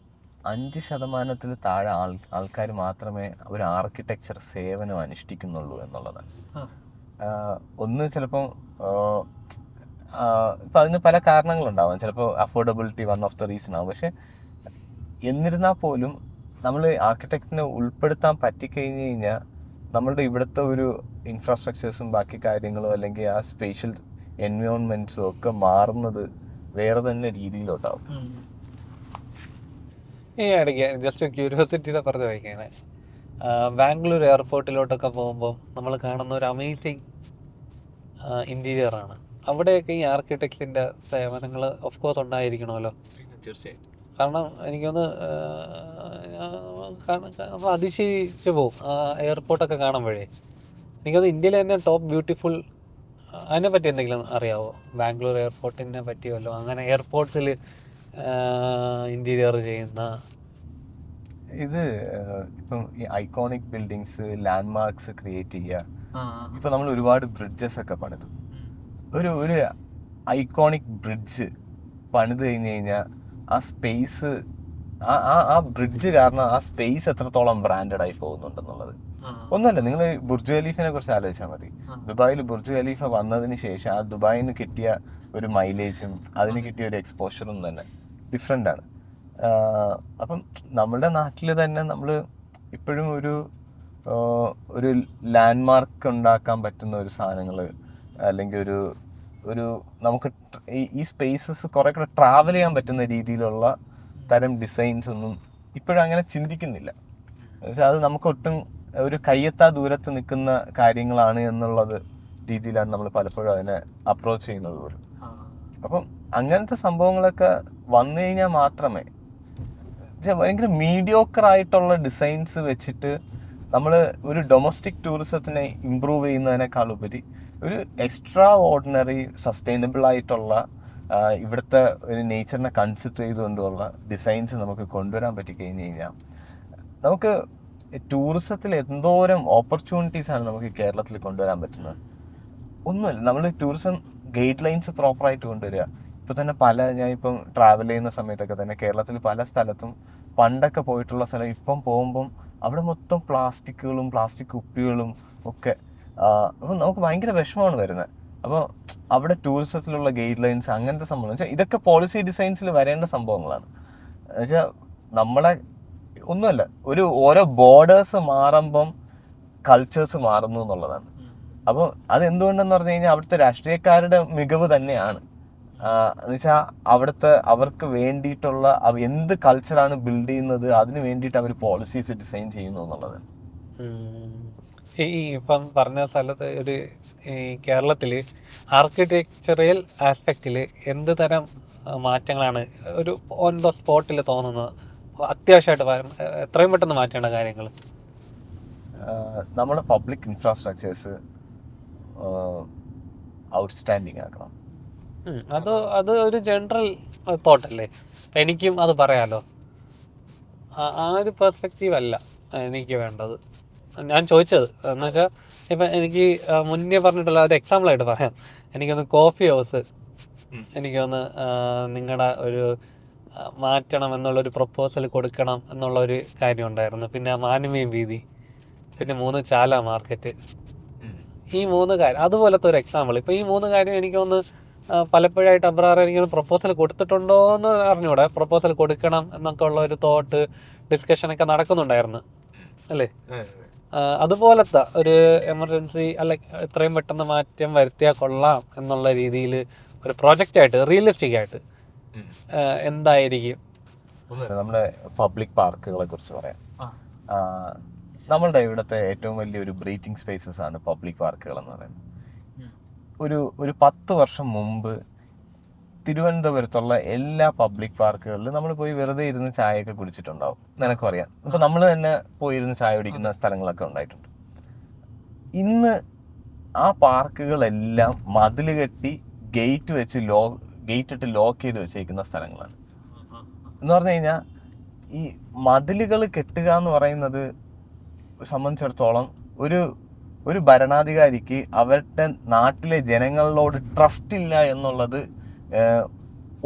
5% താഴെ ആൾക്കാർ മാത്രമേ ഒരു ആർക്കിടെക്ചർ സേവനം അനുഷ്ഠിക്കുന്നുള്ളൂ എന്നുള്ളതാണ്. ഒന്ന് ചിലപ്പം ഇപ്പം അതിന് പല കാരണങ്ങളുണ്ടാവാം. ചിലപ്പോൾ affordability one of the reason ആവും. പക്ഷെ എന്നിരുന്നാൽ പോലും നമ്മൾ ആർക്കിടെക്റ്റിനെ ഉൾപ്പെടുത്താൻ പറ്റിക്കഴിഞ്ഞ് കഴിഞ്ഞാൽ നമ്മളുടെ ഇവിടുത്തെ ഒരു ഇൻഫ്രാസ്ട്രക്ചേഴ്സും ബാക്കി കാര്യങ്ങളും അല്ലെങ്കിൽ ആ സ്പേഷ്യൽ എൻവയോൺമെന്റ്സും ഒക്കെ മാറുന്നത് വേറെ തന്നെ രീതിയിലോട്ടാവും. ഈ ഇടയ്ക്ക് ജസ്റ്റ് ക്യൂരിയോസിറ്റിയുടെ പറഞ്ഞ് വയ്ക്കാണ്, ബാംഗ്ലൂർ എയർപോർട്ടിലോട്ടൊക്കെ പോകുമ്പോൾ നമ്മൾ കാണുന്ന ഒരു അമേസിങ് ഇൻറ്റീരിയറാണ്. അവിടെയൊക്കെ ഈ ആർക്കിടെക്റ്റിൻ്റെ സേവനങ്ങൾ ഓഫ് കോഴ്സ് ഉണ്ടായിരിക്കണമല്ലോ. തീർച്ചയായും. കാരണം എനിക്കൊന്ന് നമ്മൾ അതിശയിച്ച് പോകും ആ എയർപോർട്ടൊക്കെ കാണുമ്പോഴേ. എനിക്കത് ഇന്ത്യയിലെ തന്നെ ടോപ്പ് ബ്യൂട്ടിഫുൾ, അതിനെ പറ്റി എന്തെങ്കിലും അറിയാവോ? ബാംഗ്ലൂർ എയർപോർട്ടിനെ പറ്റിയല്ലോ, അങ്ങനെ എയർപോർട്ട്സിൽ ഇൻറ്റീരിയർ ചെയ്യുന്ന ഇത് ഇപ്പം ഈ ഐക്കോണിക് ബിൽഡിങ്സ്, ലാൻഡ്മാർക്സ് ക്രിയേറ്റ് ചെയ്യുക. ഇപ്പം നമ്മൾ ഒരുപാട് ബ്രിഡ്ജസ് ഒക്കെ പണിതു. ഒരു ഐക്കോണിക് ബ്രിഡ്ജ് പണിത് കഴിഞ്ഞ് കഴിഞ്ഞാൽ ആ സ്പേസ്, ആ ബ്രിഡ്ജ് കാരണം ആ സ്പേസ് എത്രത്തോളം ബ്രാൻഡഡ് ആയി പോകുന്നുണ്ടെന്നുള്ളത്. ഒന്നുമല്ല, നിങ്ങൾ ബുർജ് ഖലീഫിനെ കുറിച്ച് ആലോചിച്ചാൽ മതി. ദുബായിൽ ബുർജ് ഖലീഫ വന്നതിന് ശേഷം ആ ദുബായിന് കിട്ടിയ ഒരു മൈലേജും അതിന് കിട്ടിയ ഒരു എക്സ്പോഷറും തന്നെ ഡിഫറെൻ്റ് ആണ്. അപ്പം നമ്മുടെ നാട്ടിൽ തന്നെ നമ്മൾ ഇപ്പോഴും ഒരു ലാൻഡ്മാർക്ക് ഉണ്ടാക്കാൻ പറ്റുന്ന ഒരു സാധനങ്ങൾ, അല്ലെങ്കിൽ ഒരു നമുക്ക് ഈ സ്പേസസ് കുറെ കൂടെ ട്രാവൽ ചെയ്യാൻ പറ്റുന്ന രീതിയിലുള്ള തരം ഡിസൈൻസ് ഒന്നും ഇപ്പോഴും അങ്ങനെ ചിന്തിക്കുന്നില്ല. എന്നുവെച്ചാൽ അത് നമുക്കൊട്ടും ഒരു കയ്യെത്താ ദൂരത്ത് നിൽക്കുന്ന കാര്യങ്ങളാണ് എന്നുള്ളത് രീതിയിലാണ് നമ്മൾ പലപ്പോഴും അതിനെ അപ്രോച്ച് ചെയ്യുന്നത് പോലും. അപ്പം അങ്ങനത്തെ സംഭവങ്ങളൊക്കെ വന്നു കഴിഞ്ഞാൽ മാത്രമേ, ഭയങ്കര മീഡിയോക്കർ ആയിട്ടുള്ള ഡിസൈൻസ് വെച്ചിട്ട് നമ്മൾ ഒരു ഡൊമസ്റ്റിക് ടൂറിസത്തിനെ ഇമ്പ്രൂവ് ചെയ്യുന്നതിനേക്കാൾ ഉപരി ഒരു എക്സ്ട്രാ ഓർഡിനറി സസ്റ്റൈനബിൾ ആയിട്ടുള്ള ഇവിടുത്തെ ഒരു നേച്ചറിനെ കൺസിഡർ ചെയ്തുകൊണ്ടുള്ള ഡിസൈൻസ് നമുക്ക് കൊണ്ടുവരാൻ പറ്റിക്കഴിഞ്ഞ് കഴിഞ്ഞാൽ നമുക്ക് ടൂറിസത്തിൽ എന്തോരം ഓപ്പർച്യൂണിറ്റീസാണ് നമുക്ക് കേരളത്തിൽ കൊണ്ടുവരാൻ പറ്റുന്നത്. ഒന്നുമല്ല, നമ്മൾ ടൂറിസം ഗൈഡ് ലൈൻസ് പ്രോപ്പറായിട്ട് കൊണ്ടുവരിക. ഇപ്പോൾ തന്നെ ഞാനിപ്പം ട്രാവൽ ചെയ്യുന്ന സമയത്തൊക്കെ തന്നെ കേരളത്തിൽ പല സ്ഥലത്തും പണ്ടൊക്കെ പോയിട്ടുള്ള സ്ഥലം ഇപ്പം പോകുമ്പം അവിടെ മൊത്തം പ്ലാസ്റ്റിക്കുകളും പ്ലാസ്റ്റിക് കുപ്പികളും ഒക്കെ. അപ്പം നമുക്ക് ഭയങ്കര വിഷമമാണ് വരുന്നത്. അപ്പോൾ അവിടെ ടൂറിസത്തിലുള്ള ഗൈഡ് ലൈൻസ് അങ്ങനത്തെ സംഭവം വെച്ചാൽ ഇതൊക്കെ പോളിസി ഡിസൈൻസിൽ വരേണ്ട സംഭവങ്ങളാണ്. എന്നുവെച്ചാൽ നമ്മളെ ഒന്നുമല്ല, ഓരോ ബോർഡേഴ്സ് മാറുമ്പം കൾച്ചേഴ്സ് മാറുന്നു എന്നുള്ളതാണ്. അപ്പോൾ അതെന്തുകൊണ്ടെന്ന് പറഞ്ഞു കഴിഞ്ഞാൽ അവിടുത്തെ രാഷ്ട്രീയക്കാരുടെ മികവ് തന്നെയാണ്. എന്നുവെച്ചാൽ അവർക്ക് വേണ്ടിയിട്ടുള്ള എന്ത് കൾച്ചറാണ് ബിൽഡ് ചെയ്യുന്നത് അതിന് വേണ്ടിയിട്ട് അവർ പോളിസീസ് ഡിസൈൻ ചെയ്യുന്നു എന്നുള്ളത്. ഈ ഇപ്പം പറഞ്ഞ സ്ഥലത്ത് ഈ കേരളത്തിൽ ആർക്കിടെക്ചറൽ ആസ്പെക്റ്റിൽ എന്ത് തരം മാറ്റങ്ങളാണ് ഒരു ഓൺ ദ സ്പോട്ടിൽ തോന്നുന്നത്? അത്യാവശ്യമായിട്ട് എത്രയും പെട്ടെന്ന് മാറ്റേണ്ട കാര്യങ്ങൾ. നമ്മുടെ പബ്ലിക് ഇൻഫ്രാസ്ട്രക്ചേഴ്സ് ഔട്ട്സ്റ്റാൻഡിങ് ആക്കണം. അത് ഒരു ജനറൽ തോട്ടല്ലേ, എനിക്കും അത് പറയാലോ. ആ ഒരു പെർസ്പെക്റ്റീവ് അല്ല എനിക്ക് വേണ്ടത്. ഞാൻ ചോദിച്ചത് എന്ന് വെച്ചാൽ ഇപ്പം എനിക്ക് മുന്നേ പറഞ്ഞിട്ടുള്ള ഒരു എക്സാമ്പിളായിട്ട് പറയാം. എനിക്കൊന്ന് കോഫി ഹൗസ് എനിക്കൊന്ന് നിങ്ങളുടെ ഒരു മാറ്റണം എന്നുള്ളൊരു പ്രപ്പോസൽ കൊടുക്കണം എന്നുള്ളൊരു കാര്യം ഉണ്ടായിരുന്നു. പിന്നെ മാനുമേയം വീതി, പിന്നെ 3 ചാല മാർക്കറ്റ്, ഈ 3 കാര്യം അതുപോലത്തെ ഒരു എക്സാമ്പിൾ. ഇപ്പം ഈ 3 കാര്യം എനിക്കൊന്ന് പലപ്പോഴായിട്ട് അബ്രാർ എനിക്കൊന്ന് പ്രപ്പോസൽ കൊടുത്തിട്ടുണ്ടോ എന്ന് അറിഞ്ഞൂടെ. പ്രപ്പോസൽ കൊടുക്കണം എന്നൊക്കെ ഉള്ള ഒരു തോട്ട് ഡിസ്കഷനൊക്കെ നടക്കുന്നുണ്ടായിരുന്നു അല്ലേ? അതുപോലത്തെ ഒരു എമർജൻസി അല്ല, എത്രയും പെട്ടെന്ന് മാറ്റം വരുത്തിയാൽ കൊള്ളാം എന്നുള്ള രീതിയിൽ ഒരു പ്രോജക്റ്റായിട്ട് റിയലിസ്റ്റിക് ആയിട്ട് എന്തായിരിക്കും? നമ്മുടെ പബ്ലിക് പാർക്കുകളെ കുറിച്ച് പറയാം. നമ്മളുടെ ഇവിടുത്തെ ഏറ്റവും വലിയൊരു ബ്രീത്തിങ് സ്പേസസ് ആണ് പബ്ലിക് പാർക്കുകൾ എന്ന് പറയുന്നത്. ഒരു 10 വർഷം മുമ്പ് തിരുവനന്തപുരത്തുള്ള എല്ലാ പബ്ലിക് പാർക്കുകളിലും നമ്മൾ പോയി വെറുതെ ഇരുന്ന് ചായയൊക്കെ കുടിച്ചിട്ടുണ്ടാവും, നിനക്കും അറിയാം. ഇപ്പം നമ്മൾ തന്നെ പോയിരുന്ന് ചായ കുടിക്കുന്ന സ്ഥലങ്ങളൊക്കെ ഉണ്ടായിട്ടുണ്ട്. ഇന്ന് ആ പാർക്കുകളെല്ലാം മതിൽ കെട്ടി ഗേറ്റ് ഇട്ട് ലോക്ക് ചെയ്ത് വെച്ചേക്കുന്ന സ്ഥലങ്ങളാണ്. എന്ന് പറഞ്ഞു കഴിഞ്ഞാൽ ഈ മതിലുകൾ കെട്ടുക എന്ന് പറയുന്നത് സംബന്ധിച്ചിടത്തോളം ഒരു ഭരണാധികാരിക്ക് അവരുടെ നാട്ടിലെ ജനങ്ങളോട് ട്രസ്റ്റ് ഇല്ല എന്നുള്ളത്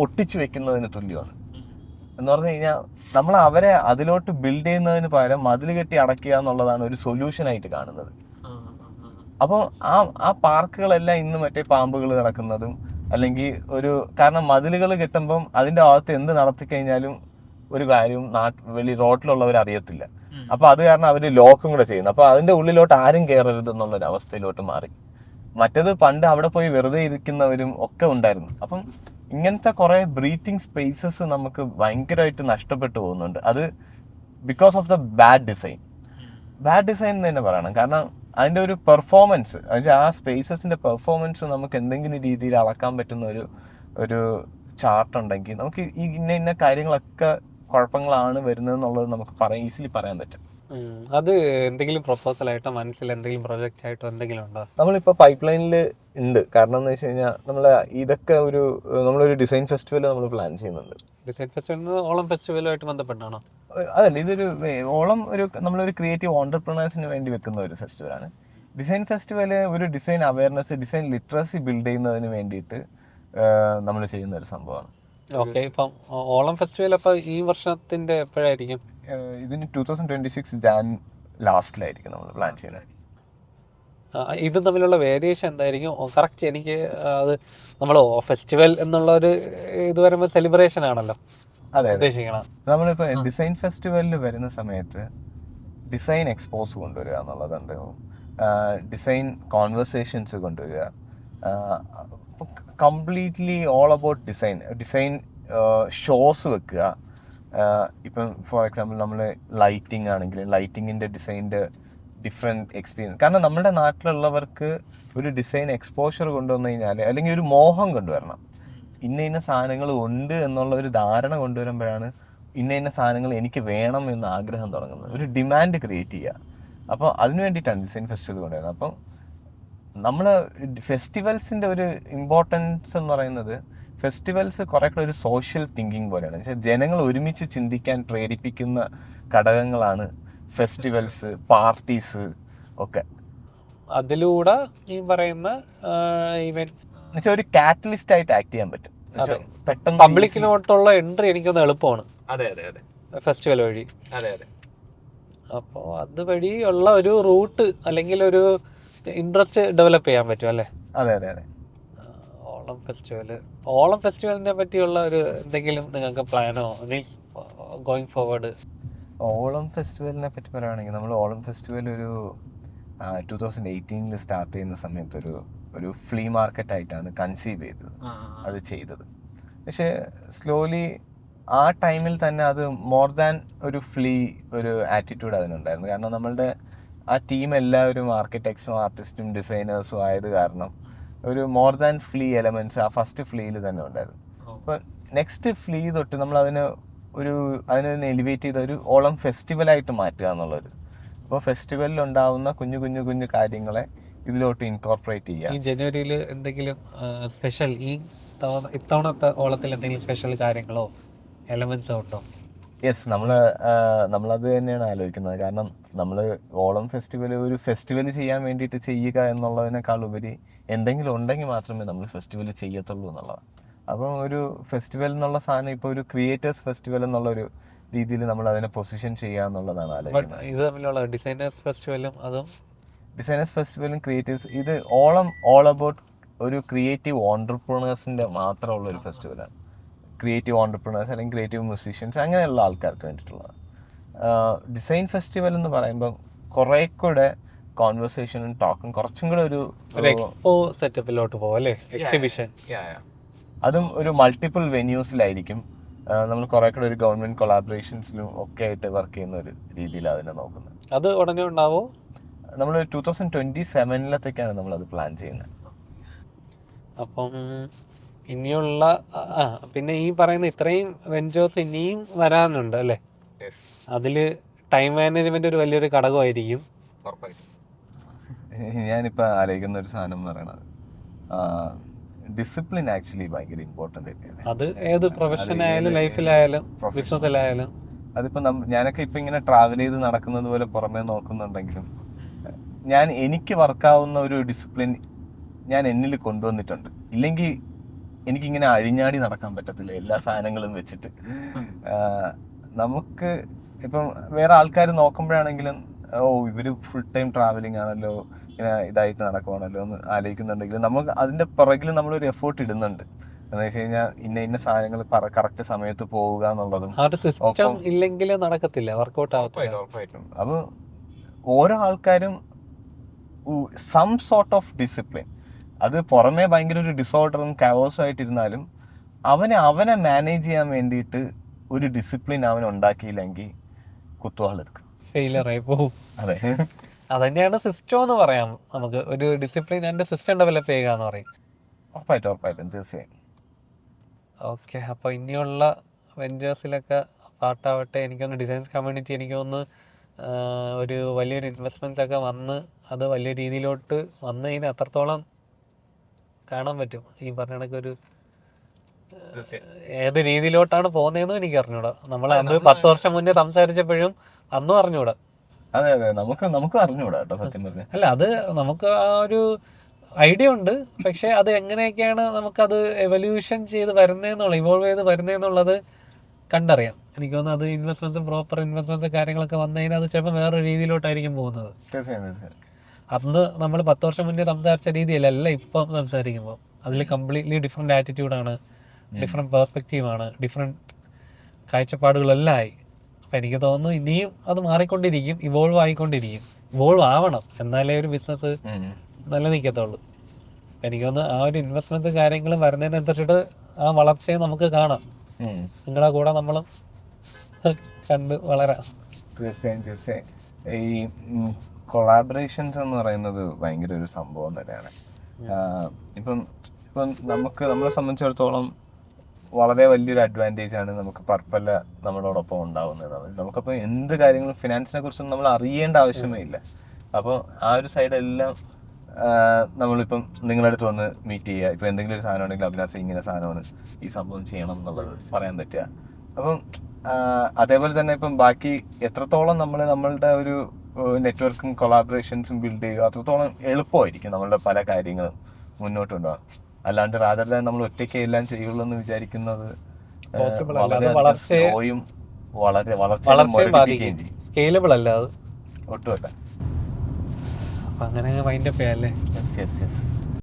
ഒട്ടിച്ചു വെക്കുന്നതിന് തുല്യമാണ്. എന്ന് പറഞ്ഞു കഴിഞ്ഞാൽ നമ്മൾ അവരെ അതിലോട്ട് ബിൽഡ് ചെയ്യുന്നതിന് പകരം മതിൽ കെട്ടി അടയ്ക്കുക എന്നുള്ളതാണ് ഒരു സൊല്യൂഷനായിട്ട് കാണുന്നത്. അപ്പോൾ ആ പാർക്കുകളെല്ലാം ഇന്ന് മറ്റേ പാമ്പുകൾ കിടക്കുന്നതും അല്ലെങ്കിൽ കാരണം മതിലുകൾ കെട്ടുമ്പം അതിൻ്റെ അകത്ത് എന്ത് നടത്തിക്കഴിഞ്ഞാലും ഒരു കാര്യവും വലിയ റോഡിലുള്ളവർ അറിയത്തില്ല. അപ്പൊ അത് കാരണം അവര് ലോക്കും കൂടെ ചെയ്യുന്നു. അപ്പൊ അതിന്റെ ഉള്ളിലോട്ട് ആരും കയറരുത് എന്നുള്ളൊരു അവസ്ഥയിലോട്ട് മാറി. മറ്റത് പണ്ട് അവിടെ പോയി വെറുതെ ഇരിക്കുന്നവരും ഒക്കെ ഉണ്ടായിരുന്നു. അപ്പം ഇങ്ങനത്തെ കുറെ ബ്രീത്തിങ് സ്പേസസ് നമുക്ക് ഭയങ്കരമായിട്ട് നഷ്ടപ്പെട്ടു പോകുന്നുണ്ട്. അത് because of the bad design എന്ന് തന്നെ പറയണം. കാരണം അതിന്റെ ഒരു പെർഫോമൻസ്, ആ സ്പേസസിന്റെ പെർഫോമൻസ് നമുക്ക് എന്തെങ്കിലും രീതിയിൽ അളക്കാൻ പറ്റുന്ന ഒരു ചാർട്ട് ഉണ്ടെങ്കിൽ നമുക്ക് ഈ ഇന്ന കാര്യങ്ങളൊക്കെ കുഴപ്പങ്ങളാണ് വരുന്നത് എന്നുള്ളത് നമുക്ക് ഈസിലി പറയാൻ പറ്റും. അത് എന്തെങ്കിലും പ്രൊപ്പോസൽ ആയിട്ടോ മനസ്സിൽ എന്തെങ്കിലും പ്രൊജക്റ്റ് ആയിട്ടോ എന്തെങ്കിലും ഉണ്ടോ? നമ്മളിപ്പോൾ പൈപ്പ് ലൈനിൽ ഉണ്ട്. കാരണം എന്ന് വെച്ച് കഴിഞ്ഞാൽ ഇതൊക്കെ നമ്മളൊരു ഡിസൈൻ ഫെസ്റ്റിവൽ നമ്മൾ പ്ലാൻ ചെയ്യുന്നുണ്ട്. ഡിസൈൻ ഫെസ്റ്റിവൽ ഓളം ഫെസ്റ്റിവലുമായിട്ട് ബന്ധപ്പെട്ടാണോ? അതല്ല, ഇതൊരു ഓളം നമ്മളൊരു ക്രിയേറ്റീവ് ഓണ്ടർപ്രണേഴ്സിന് വേണ്ടി വെക്കുന്ന ഒരു ഫെസ്റ്റിവലാണ്. ഡിസൈൻ ഫെസ്റ്റിവൽ ഒരു design awareness, design literacy build ചെയ്യുന്നതിന് വേണ്ടിയിട്ട് നമ്മൾ ചെയ്യുന്ന ഒരു സംഭവമാണ്. ഓക്കെ, ഇപ്പം ഓളം ഫെസ്റ്റിവൽ അപ്പോൾ ഈ വർഷത്തിന്റെ എപ്പോഴായിരിക്കും? ഇതിന് 2026 ജാൻ ലാസ്റ്റിലായിരിക്കും നമ്മൾ പ്ലാൻ ചെയ്യുന്നത്. ഇത് തമ്മിലുള്ള വേരിയേഷൻ എന്തായിരിക്കും? കറക്റ്റ് എനിക്ക് അത് നമ്മൾ ഫെസ്റ്റിവൽ എന്നുള്ള ഒരു ഇത് വരുമ്പോൾ സെലിബ്രേഷൻ ആണല്ലോ ഉദ്ദേശിക്കണം. നമ്മളിപ്പോൾ ഡിസൈൻ ഫെസ്റ്റിവലിൽ വരുന്ന സമയത്ത് ഡിസൈൻ എക്സ്പോസ് കൊണ്ടുവരിക എന്നുള്ളതുണ്ട്, ഡിസൈൻ കോൺവെർസേഷൻസ് കൊണ്ടുവരിക, completely all about design shows വെക്കുക. ഇപ്പം ഫോർ എക്സാമ്പിൾ നമ്മൾ ലൈറ്റിംഗ് ആണെങ്കിൽ ലൈറ്റിങ്ങിൻ്റെ ഡിസൈൻ്റെ ഡിഫറെൻറ്റ് എക്സ്പീരിയൻസ്. കാരണം നമ്മുടെ നാട്ടിലുള്ളവർക്ക് ഒരു ഡിസൈൻ എക്സ്പോഷർ കൊണ്ടുവന്നു കഴിഞ്ഞാൽ, അല്ലെങ്കിൽ ഒരു മോഹം കൊണ്ടുവരണം, ഇന്ന സാധനങ്ങൾ ഉണ്ട് എന്നുള്ള ഒരു ധാരണ കൊണ്ടുവരുമ്പോഴാണ് ഇന്ന സാധനങ്ങൾ എനിക്ക് വേണം എന്ന ആഗ്രഹം തുടങ്ങുന്നത്, ഒരു ഡിമാൻഡ് ക്രിയേറ്റ് ചെയ്യുക. അപ്പോൾ അതിന് വേണ്ടിയിട്ടാണ് ഡിസൈൻ ഫെസ്റ്റിവൽ കൊണ്ടുവരുന്നത്. അപ്പം നമ്മൾ ഫെസ്റ്റിവൽസിൻ്റെ ഒരു ഇമ്പോർട്ടൻസ് എന്ന് പറയുന്നത്, ഫെസ്റ്റിവൽസ് കുറെ കൂടെ ഒരു സോഷ്യൽ തിങ്കിങ് പോലെയാണ്. ജനങ്ങൾ ഒരുമിച്ച് ചിന്തിക്കാൻ പ്രേരിപ്പിക്കുന്ന ഘടകങ്ങളാണ് ഫെസ്റ്റിവൽസ്, പാർട്ടീസ് ഒക്കെ. അതിലൂടെ ഈ പറയുന്ന ഇവന്റ് ഒരു കാറ്റലിസ്റ്റ് ആയിട്ട് ആക്ട് ചെയ്യാൻ പറ്റും. പെട്ടെന്ന് പബ്ലിക്കിനോട്ടുള്ള എൻട്രി എനിക്കൊന്ന് എളുപ്പമാണ്. അതെ അതെ അതെ, ഫെസ്റ്റിവൽ വഴി. അതെ അതെ. അപ്പോൾ അതുവഴി ഉള്ള ഒരു റൂട്ട് അല്ലെങ്കിൽ ഒരു ഇൻട്രസ്റ്റ് ഡെവലപ്പ് ചെയ്യാൻ പറ്റും അല്ലേ? അതെ അതെ അതെ. ഓളം ഫെസ്റ്റിവലിനെ പറ്റിയുള്ള ഒരു എന്തെങ്കിലും നിങ്ങൾക്ക് പ്ലാനോ മീൻസ് ഗോയിങ് ഫോർവേഡ്? ഓളം ഫെസ്റ്റിവലിനെ പറ്റി പറയുകയാണെങ്കിൽ, നമ്മൾ ഓളം ഫെസ്റ്റിവൽ ഒരു 2018 സ്റ്റാർട്ട് ചെയ്യുന്ന സമയത്ത് ഒരു ഫ്ലീ മാർക്കറ്റ് ആയിട്ടാണ് കൺസീവ് ചെയ്തത്. പക്ഷേ സ്ലോലി ആ ടൈമിൽ തന്നെ അത് മോർ ദാൻ ഒരു ഒരു ആറ്റിറ്റ്യൂഡ് അതിനുണ്ടായിരുന്നു. കാരണം നമ്മളുടെ ആ ടീം എല്ലാവരും ആർക്കിടെക്ട്സും ആർട്ടിസ്റ്റും ഡിസൈനേഴ്സും ആയത് കാരണം ഒരു മോർ ദാൻ ഫ്ലീ എലമെന്റ്സ് ആ ഫസ്റ്റ് ഫ്ലീയിൽ തന്നെ ഉണ്ടായിരുന്നു. അപ്പോൾ നെക്സ്റ്റ് ഫ്ലീ തൊട്ട് നമ്മൾ അതിനെ എലിവേറ്റ് ചെയ്ത ഒരു ഓളം ഫെസ്റ്റിവലായിട്ട് മാറ്റുക എന്നുള്ളൊരു. അപ്പോൾ ഫെസ്റ്റിവലിൽ ഉണ്ടാവുന്ന കുഞ്ഞു കാര്യങ്ങളെ ഇതിലോട്ട് ഇൻകോർപ്പറേറ്റ് ചെയ്യുക. ഈ ജനുവരിയിൽ എന്തെങ്കിലും സ്പെഷ്യൽ, ഇത്തവണത്തെ ഓളത്തിൽ എന്തെങ്കിലും സ്പെഷ്യൽ കാര്യങ്ങളോ എലമെന്റ്സോ ഉണ്ടോ? യെസ്, നമ്മളത് തന്നെയാണ് ആലോചിക്കുന്നത്. കാരണം നമ്മൾ ഓളം ഒരു ഫെസ്റ്റിവൽ ചെയ്യാൻ വേണ്ടിയിട്ട് ചെയ്യുക എന്നുള്ളതിനേക്കാൾ ഉപരി എന്തെങ്കിലും ഉണ്ടെങ്കിൽ മാത്രമേ നമ്മൾ ഫെസ്റ്റിവൽ ചെയ്യത്തുള്ളൂ എന്നുള്ളതാണ്. അപ്പം ഒരു ഫെസ്റ്റിവൽ എന്നുള്ള സാധനം ഇപ്പോൾ ഒരു ക്രിയേറ്റേഴ്സ് ഫെസ്റ്റിവൽ എന്നുള്ളൊരു രീതിയിൽ നമ്മൾ അതിനെ പൊസിഷൻ ചെയ്യുക എന്നുള്ളതാണ് ആലോചിക്കുന്നത്. ഇത് തമ്മിലുള്ള ഡിസൈനേഴ്സ് ഫെസ്റ്റിവലും ക്രിയേറ്റേഴ്സ്, ഇത് ഓൾ അബൌട്ട് ഒരു ക്രിയേറ്റീവ് ഓണ്ടർപ്രണേഴ്സിൻ്റെ മാത്രമുള്ള ഒരു ഫെസ്റ്റിവലാണ്. ക്രിയേറ്റീവ് ഓണ്ടർപ്രണേഴ്സ് അല്ലെങ്കിൽ ക്രിയേറ്റീവ് മ്യൂസീഷ്യൻസ് അങ്ങനെയുള്ള ആൾക്കാർക്ക് വേണ്ടിയിട്ടുള്ളത്. ഡിസൈൻ ഫെസ്റ്റിവൽ എന്ന് പറയുമ്പോൾ കുറേ കൂടെ കോൺവെർസേഷനും ടോക്കും കുറച്ചും കൂടെ ഒരു എക്സ്പോ സെറ്റപ്പിലോട്ട് പോകും അല്ലേ? എക്സിബിഷൻ, അതും ഒരു മൾട്ടിപ്പിൾ വെന്യൂസിലായിരിക്കും. നമ്മൾ കുറെ കൂടെ ഒരു ഗവൺമെന്റ് കൊളാബറേഷൻസിലും ഒക്കെ ആയിട്ട് വർക്ക് ചെയ്യുന്ന ഒരു രീതിയിലാണ് അതിനെ നോക്കുന്നത്. അത് ഉടനെ ഉണ്ടാവോ? നമ്മൾ 2027 നമ്മളത് പ്ലാൻ ചെയ്യുന്നത്. അപ്പം ഇനിയുള്ള പിന്നെ ഈ പറയുന്ന ഇത്രയും വെഞ്ചേഴ്സ് ഇനിയും വരാനുണ്ട് അല്ലേ? അതില് ടൈം മാനേജ്മെന്റ് ഒരു വലിയൊരു ഘടകമായിരിക്കും. ഞാനിപ്പോൾ ആലോചിക്കുന്ന ഒരു സാധനം എന്ന് പറയുന്നത് ഡിസിപ്ലിൻ ആക്ച്വലി ഭയങ്കര ഇമ്പോർട്ടൻ്റ് തന്നെയാണ്. അത് ഏത് പ്രൊഫഷനായാലും ലൈഫിലായാലും ബിസിനസ്സിലായാലും. അതിപ്പോൾ ഞാനൊക്കെ ഇപ്പം ഇങ്ങനെ ട്രാവൽ ചെയ്ത് നടക്കുന്നത് പോലെ പുറമേ നോക്കുന്നുണ്ടെങ്കിലും എനിക്ക് വർക്കാവുന്ന ഒരു ഡിസിപ്ലിൻ ഞാൻ എന്നിൽ കൊണ്ടുവന്നിട്ടുണ്ട്. ഇല്ലെങ്കിൽ എനിക്കിങ്ങനെ അഴിഞ്ഞാടി നടക്കാൻ പറ്റത്തില്ല എല്ലാ സാധനങ്ങളും വെച്ചിട്ട്. നമുക്ക് ഇപ്പം വേറെ ആൾക്കാർ നോക്കുമ്പോഴാണെങ്കിലും ഇവര് ഫുൾ ടൈം ട്രാവലിംഗ് ആണല്ലോ, ഇങ്ങനെ ഇതായിട്ട് നടക്കുവാണല്ലോ എന്ന് ആലോചിക്കുന്നുണ്ടെങ്കിൽ നമുക്ക് അതിൻ്റെ പുറകിൽ നമ്മളൊരു എഫേർട്ട് ഇടുന്നുണ്ട്. എന്ന് വെച്ച് കഴിഞ്ഞാൽ ഇന്ന സാധനങ്ങൾ കറക്റ്റ് സമയത്ത് പോവുക എന്നുള്ളതും ആ ഒരു സിസ്റ്റം ഇല്ലെങ്കിൽ നടക്കത്തില്ല, വർക്കൗട്ട് ആവത്തില്ല. ഉറപ്പായിട്ടും. അപ്പൊ ഓരോ ആൾക്കാരും സം സോർട്ട് ഓഫ് ഡിസിപ്ലിൻ, അത് പുറമേ ഭയങ്കര ഒരു ഡിസോർഡറും കവോസും ആയിട്ടിരുന്നാലും അവനെ മാനേജ് ചെയ്യാൻ വേണ്ടിയിട്ട് ഒരു ഡിസിപ്ലിൻ അവൻ ഉണ്ടാക്കിയില്ലെങ്കിൽ കുത്തുവാളെടുക്കും, ഫെയിലർ ആയി പോകും. അതെ, അതന്നെയാണ് സിസ്റ്റം എന്ന് പറയാം നമുക്ക്. ഒരു ഡിസിപ്ലിൻ ആൻഡ് സിസ്റ്റം ഡെവലപ്പ് ചെയ്യുക എന്ന് പറയും. ഉറപ്പായിട്ടും തീർച്ചയായും. ഓക്കെ, അപ്പോൾ ഇനിയുള്ള വെഞ്ചേഴ്സിലൊക്കെ പാർട്ടാവട്ടെ. എനിക്കൊന്ന് ഡിസൈൻസ് കമ്മ്യൂണിറ്റി എനിക്കൊന്ന് ഒരു വലിയൊരു ഇൻവെസ്റ്റ്മെൻറ്റ്സ് ഒക്കെ വന്ന് അത് വലിയ രീതിയിലോട്ട് വന്നു കഴിഞ്ഞാൽ അത്രത്തോളം കാണാൻ പറ്റും. ഈ പറഞ്ഞ കണക്കൊരു ഏത് രീതിയിലോട്ടാണ് പോകുന്നതെന്നും എനിക്ക് അറിഞ്ഞൂടാ. നമ്മൾ അത് 10 വർഷം മുന്നേ സംസാരിച്ചപ്പോഴും അന്നും അറിഞ്ഞൂടാ. അതെ, നമുക്ക് അറിഞ്ഞൂടാ കേട്ടോ സത്യം പറഞ്ഞാൽ. അല്ല, അത് നമുക്ക് ആ ഒരു ഐഡിയ ഉണ്ട്, പക്ഷെ അത് എങ്ങനെയൊക്കെയാണ് നമുക്കത് എവല്യൂഷൻ ചെയ്ത് വരുന്നതെന്നുള്ള, ഇവോൾവ് ചെയ്ത് വരുന്നതെന്നുള്ളത് കണ്ടറിയാം. എനിക്ക് തോന്നുന്നു അത് ഇൻവെസ്റ്റ്മെന്റ്സും പ്രോപ്പർ ഇൻവെസ്റ്റ്മെന്റ്സും കാര്യങ്ങളൊക്കെ വന്നു കഴിഞ്ഞാൽ അത് ചിലപ്പോൾ വേറൊരു രീതിയിലോട്ടായിരിക്കും പോകുന്നത്. തീർച്ചയായും. അന്ന് നമ്മൾ 10 വർഷം മുന്നേ സംസാരിച്ച രീതിയല്ല ഇപ്പം സംസാരിക്കുമ്പോൾ. അതിൽ കംപ്ലീറ്റ്ലി ഡിഫറെൻറ്റ് ആറ്റിറ്റ്യൂഡാണ്, ഡിഫറെൻറ്റ് പെർസ്പെക്റ്റീവാണ്, ഡിഫറെൻറ്റ് കാഴ്ചപ്പാടുകളെല്ലാം ആയി. അപ്പം എനിക്ക് തോന്നുന്നു ഇനിയും അത് മാറിക്കൊണ്ടിരിക്കും, ഇവോൾവ് ആയിക്കൊണ്ടിരിക്കും. ഇവോൾവ് ആവണം, എന്നാലേ ഒരു ബിസിനസ് നിലനിൽക്കത്തുള്ളൂ. എനിക്ക് തോന്നുന്നു ആ ഒരു ഇൻവെസ്റ്റ്മെന്റ്സ് കാര്യങ്ങളും വരുന്നതിനനുസരിച്ചിട്ട് ആ വളർച്ചയെ നമുക്ക് കാണാം. നിങ്ങളുടെ കൂടെ നമ്മളും കണ്ട് വളരാം. തീർച്ചയായും. ഈ കൊളാബറേഷൻസ് എന്ന് പറയുന്നത് ഭയങ്കര ഒരു സംഭവം തന്നെയാണ്. ഇപ്പം നമ്മളെ സംബന്ധിച്ചിടത്തോളം വളരെ വലിയൊരു അഡ്വാൻറ്റേജ് ആണ് നമുക്ക് പർപ്പല്ല നമ്മളോടൊപ്പം ഉണ്ടാവുന്നത്. നമുക്കപ്പോൾ എന്ത് കാര്യങ്ങളും ഫിനാൻസിനെ കുറിച്ചൊന്നും നമ്മൾ അറിയേണ്ട ആവശ്യമേ ഇല്ല. അപ്പോൾ ആ ഒരു സൈഡെല്ലാം നമ്മളിപ്പം നിങ്ങളുടെ അടുത്ത് വന്ന് മീറ്റ് ചെയ്യുക. ഇപ്പം എന്തെങ്കിലും ഒരു സാധനം ഉണ്ടെങ്കിൽ അഭിലാഷ് ഇങ്ങനെ സാധനമാണ്, ഈ സംഭവം ചെയ്യണം എന്നുള്ളത് പറയാൻ പറ്റുക. അപ്പം അതേപോലെ തന്നെ ഇപ്പം ബാക്കി എത്രത്തോളം നമ്മളുടെ ഒരു നെറ്റ്വർക്കും കൊളാബറേഷൻസും ബിൽഡ് ചെയ്യുക അത്രത്തോളം എളുപ്പമായിരിക്കും നമ്മളുടെ പല കാര്യങ്ങളും മുന്നോട്ട് കൊണ്ടുപോകാം. അല്ലാണ്ട് റാദർ ദാൻ നമ്മൾ ഒറ്റയ്ക്ക് എല്ലാം ചെയ്യുള്ളൂ എന്ന് വിചാരിക്കുന്നത് സ്ലോയും വളർച്ചയും സ്കെയിലബിൾ അല്ല, അത് ഒട്ടുമല്ല. അപ്പം അങ്ങനെ വൈൻഡപ്പ് ചെയ്യാം അല്ലേ? യെസ്.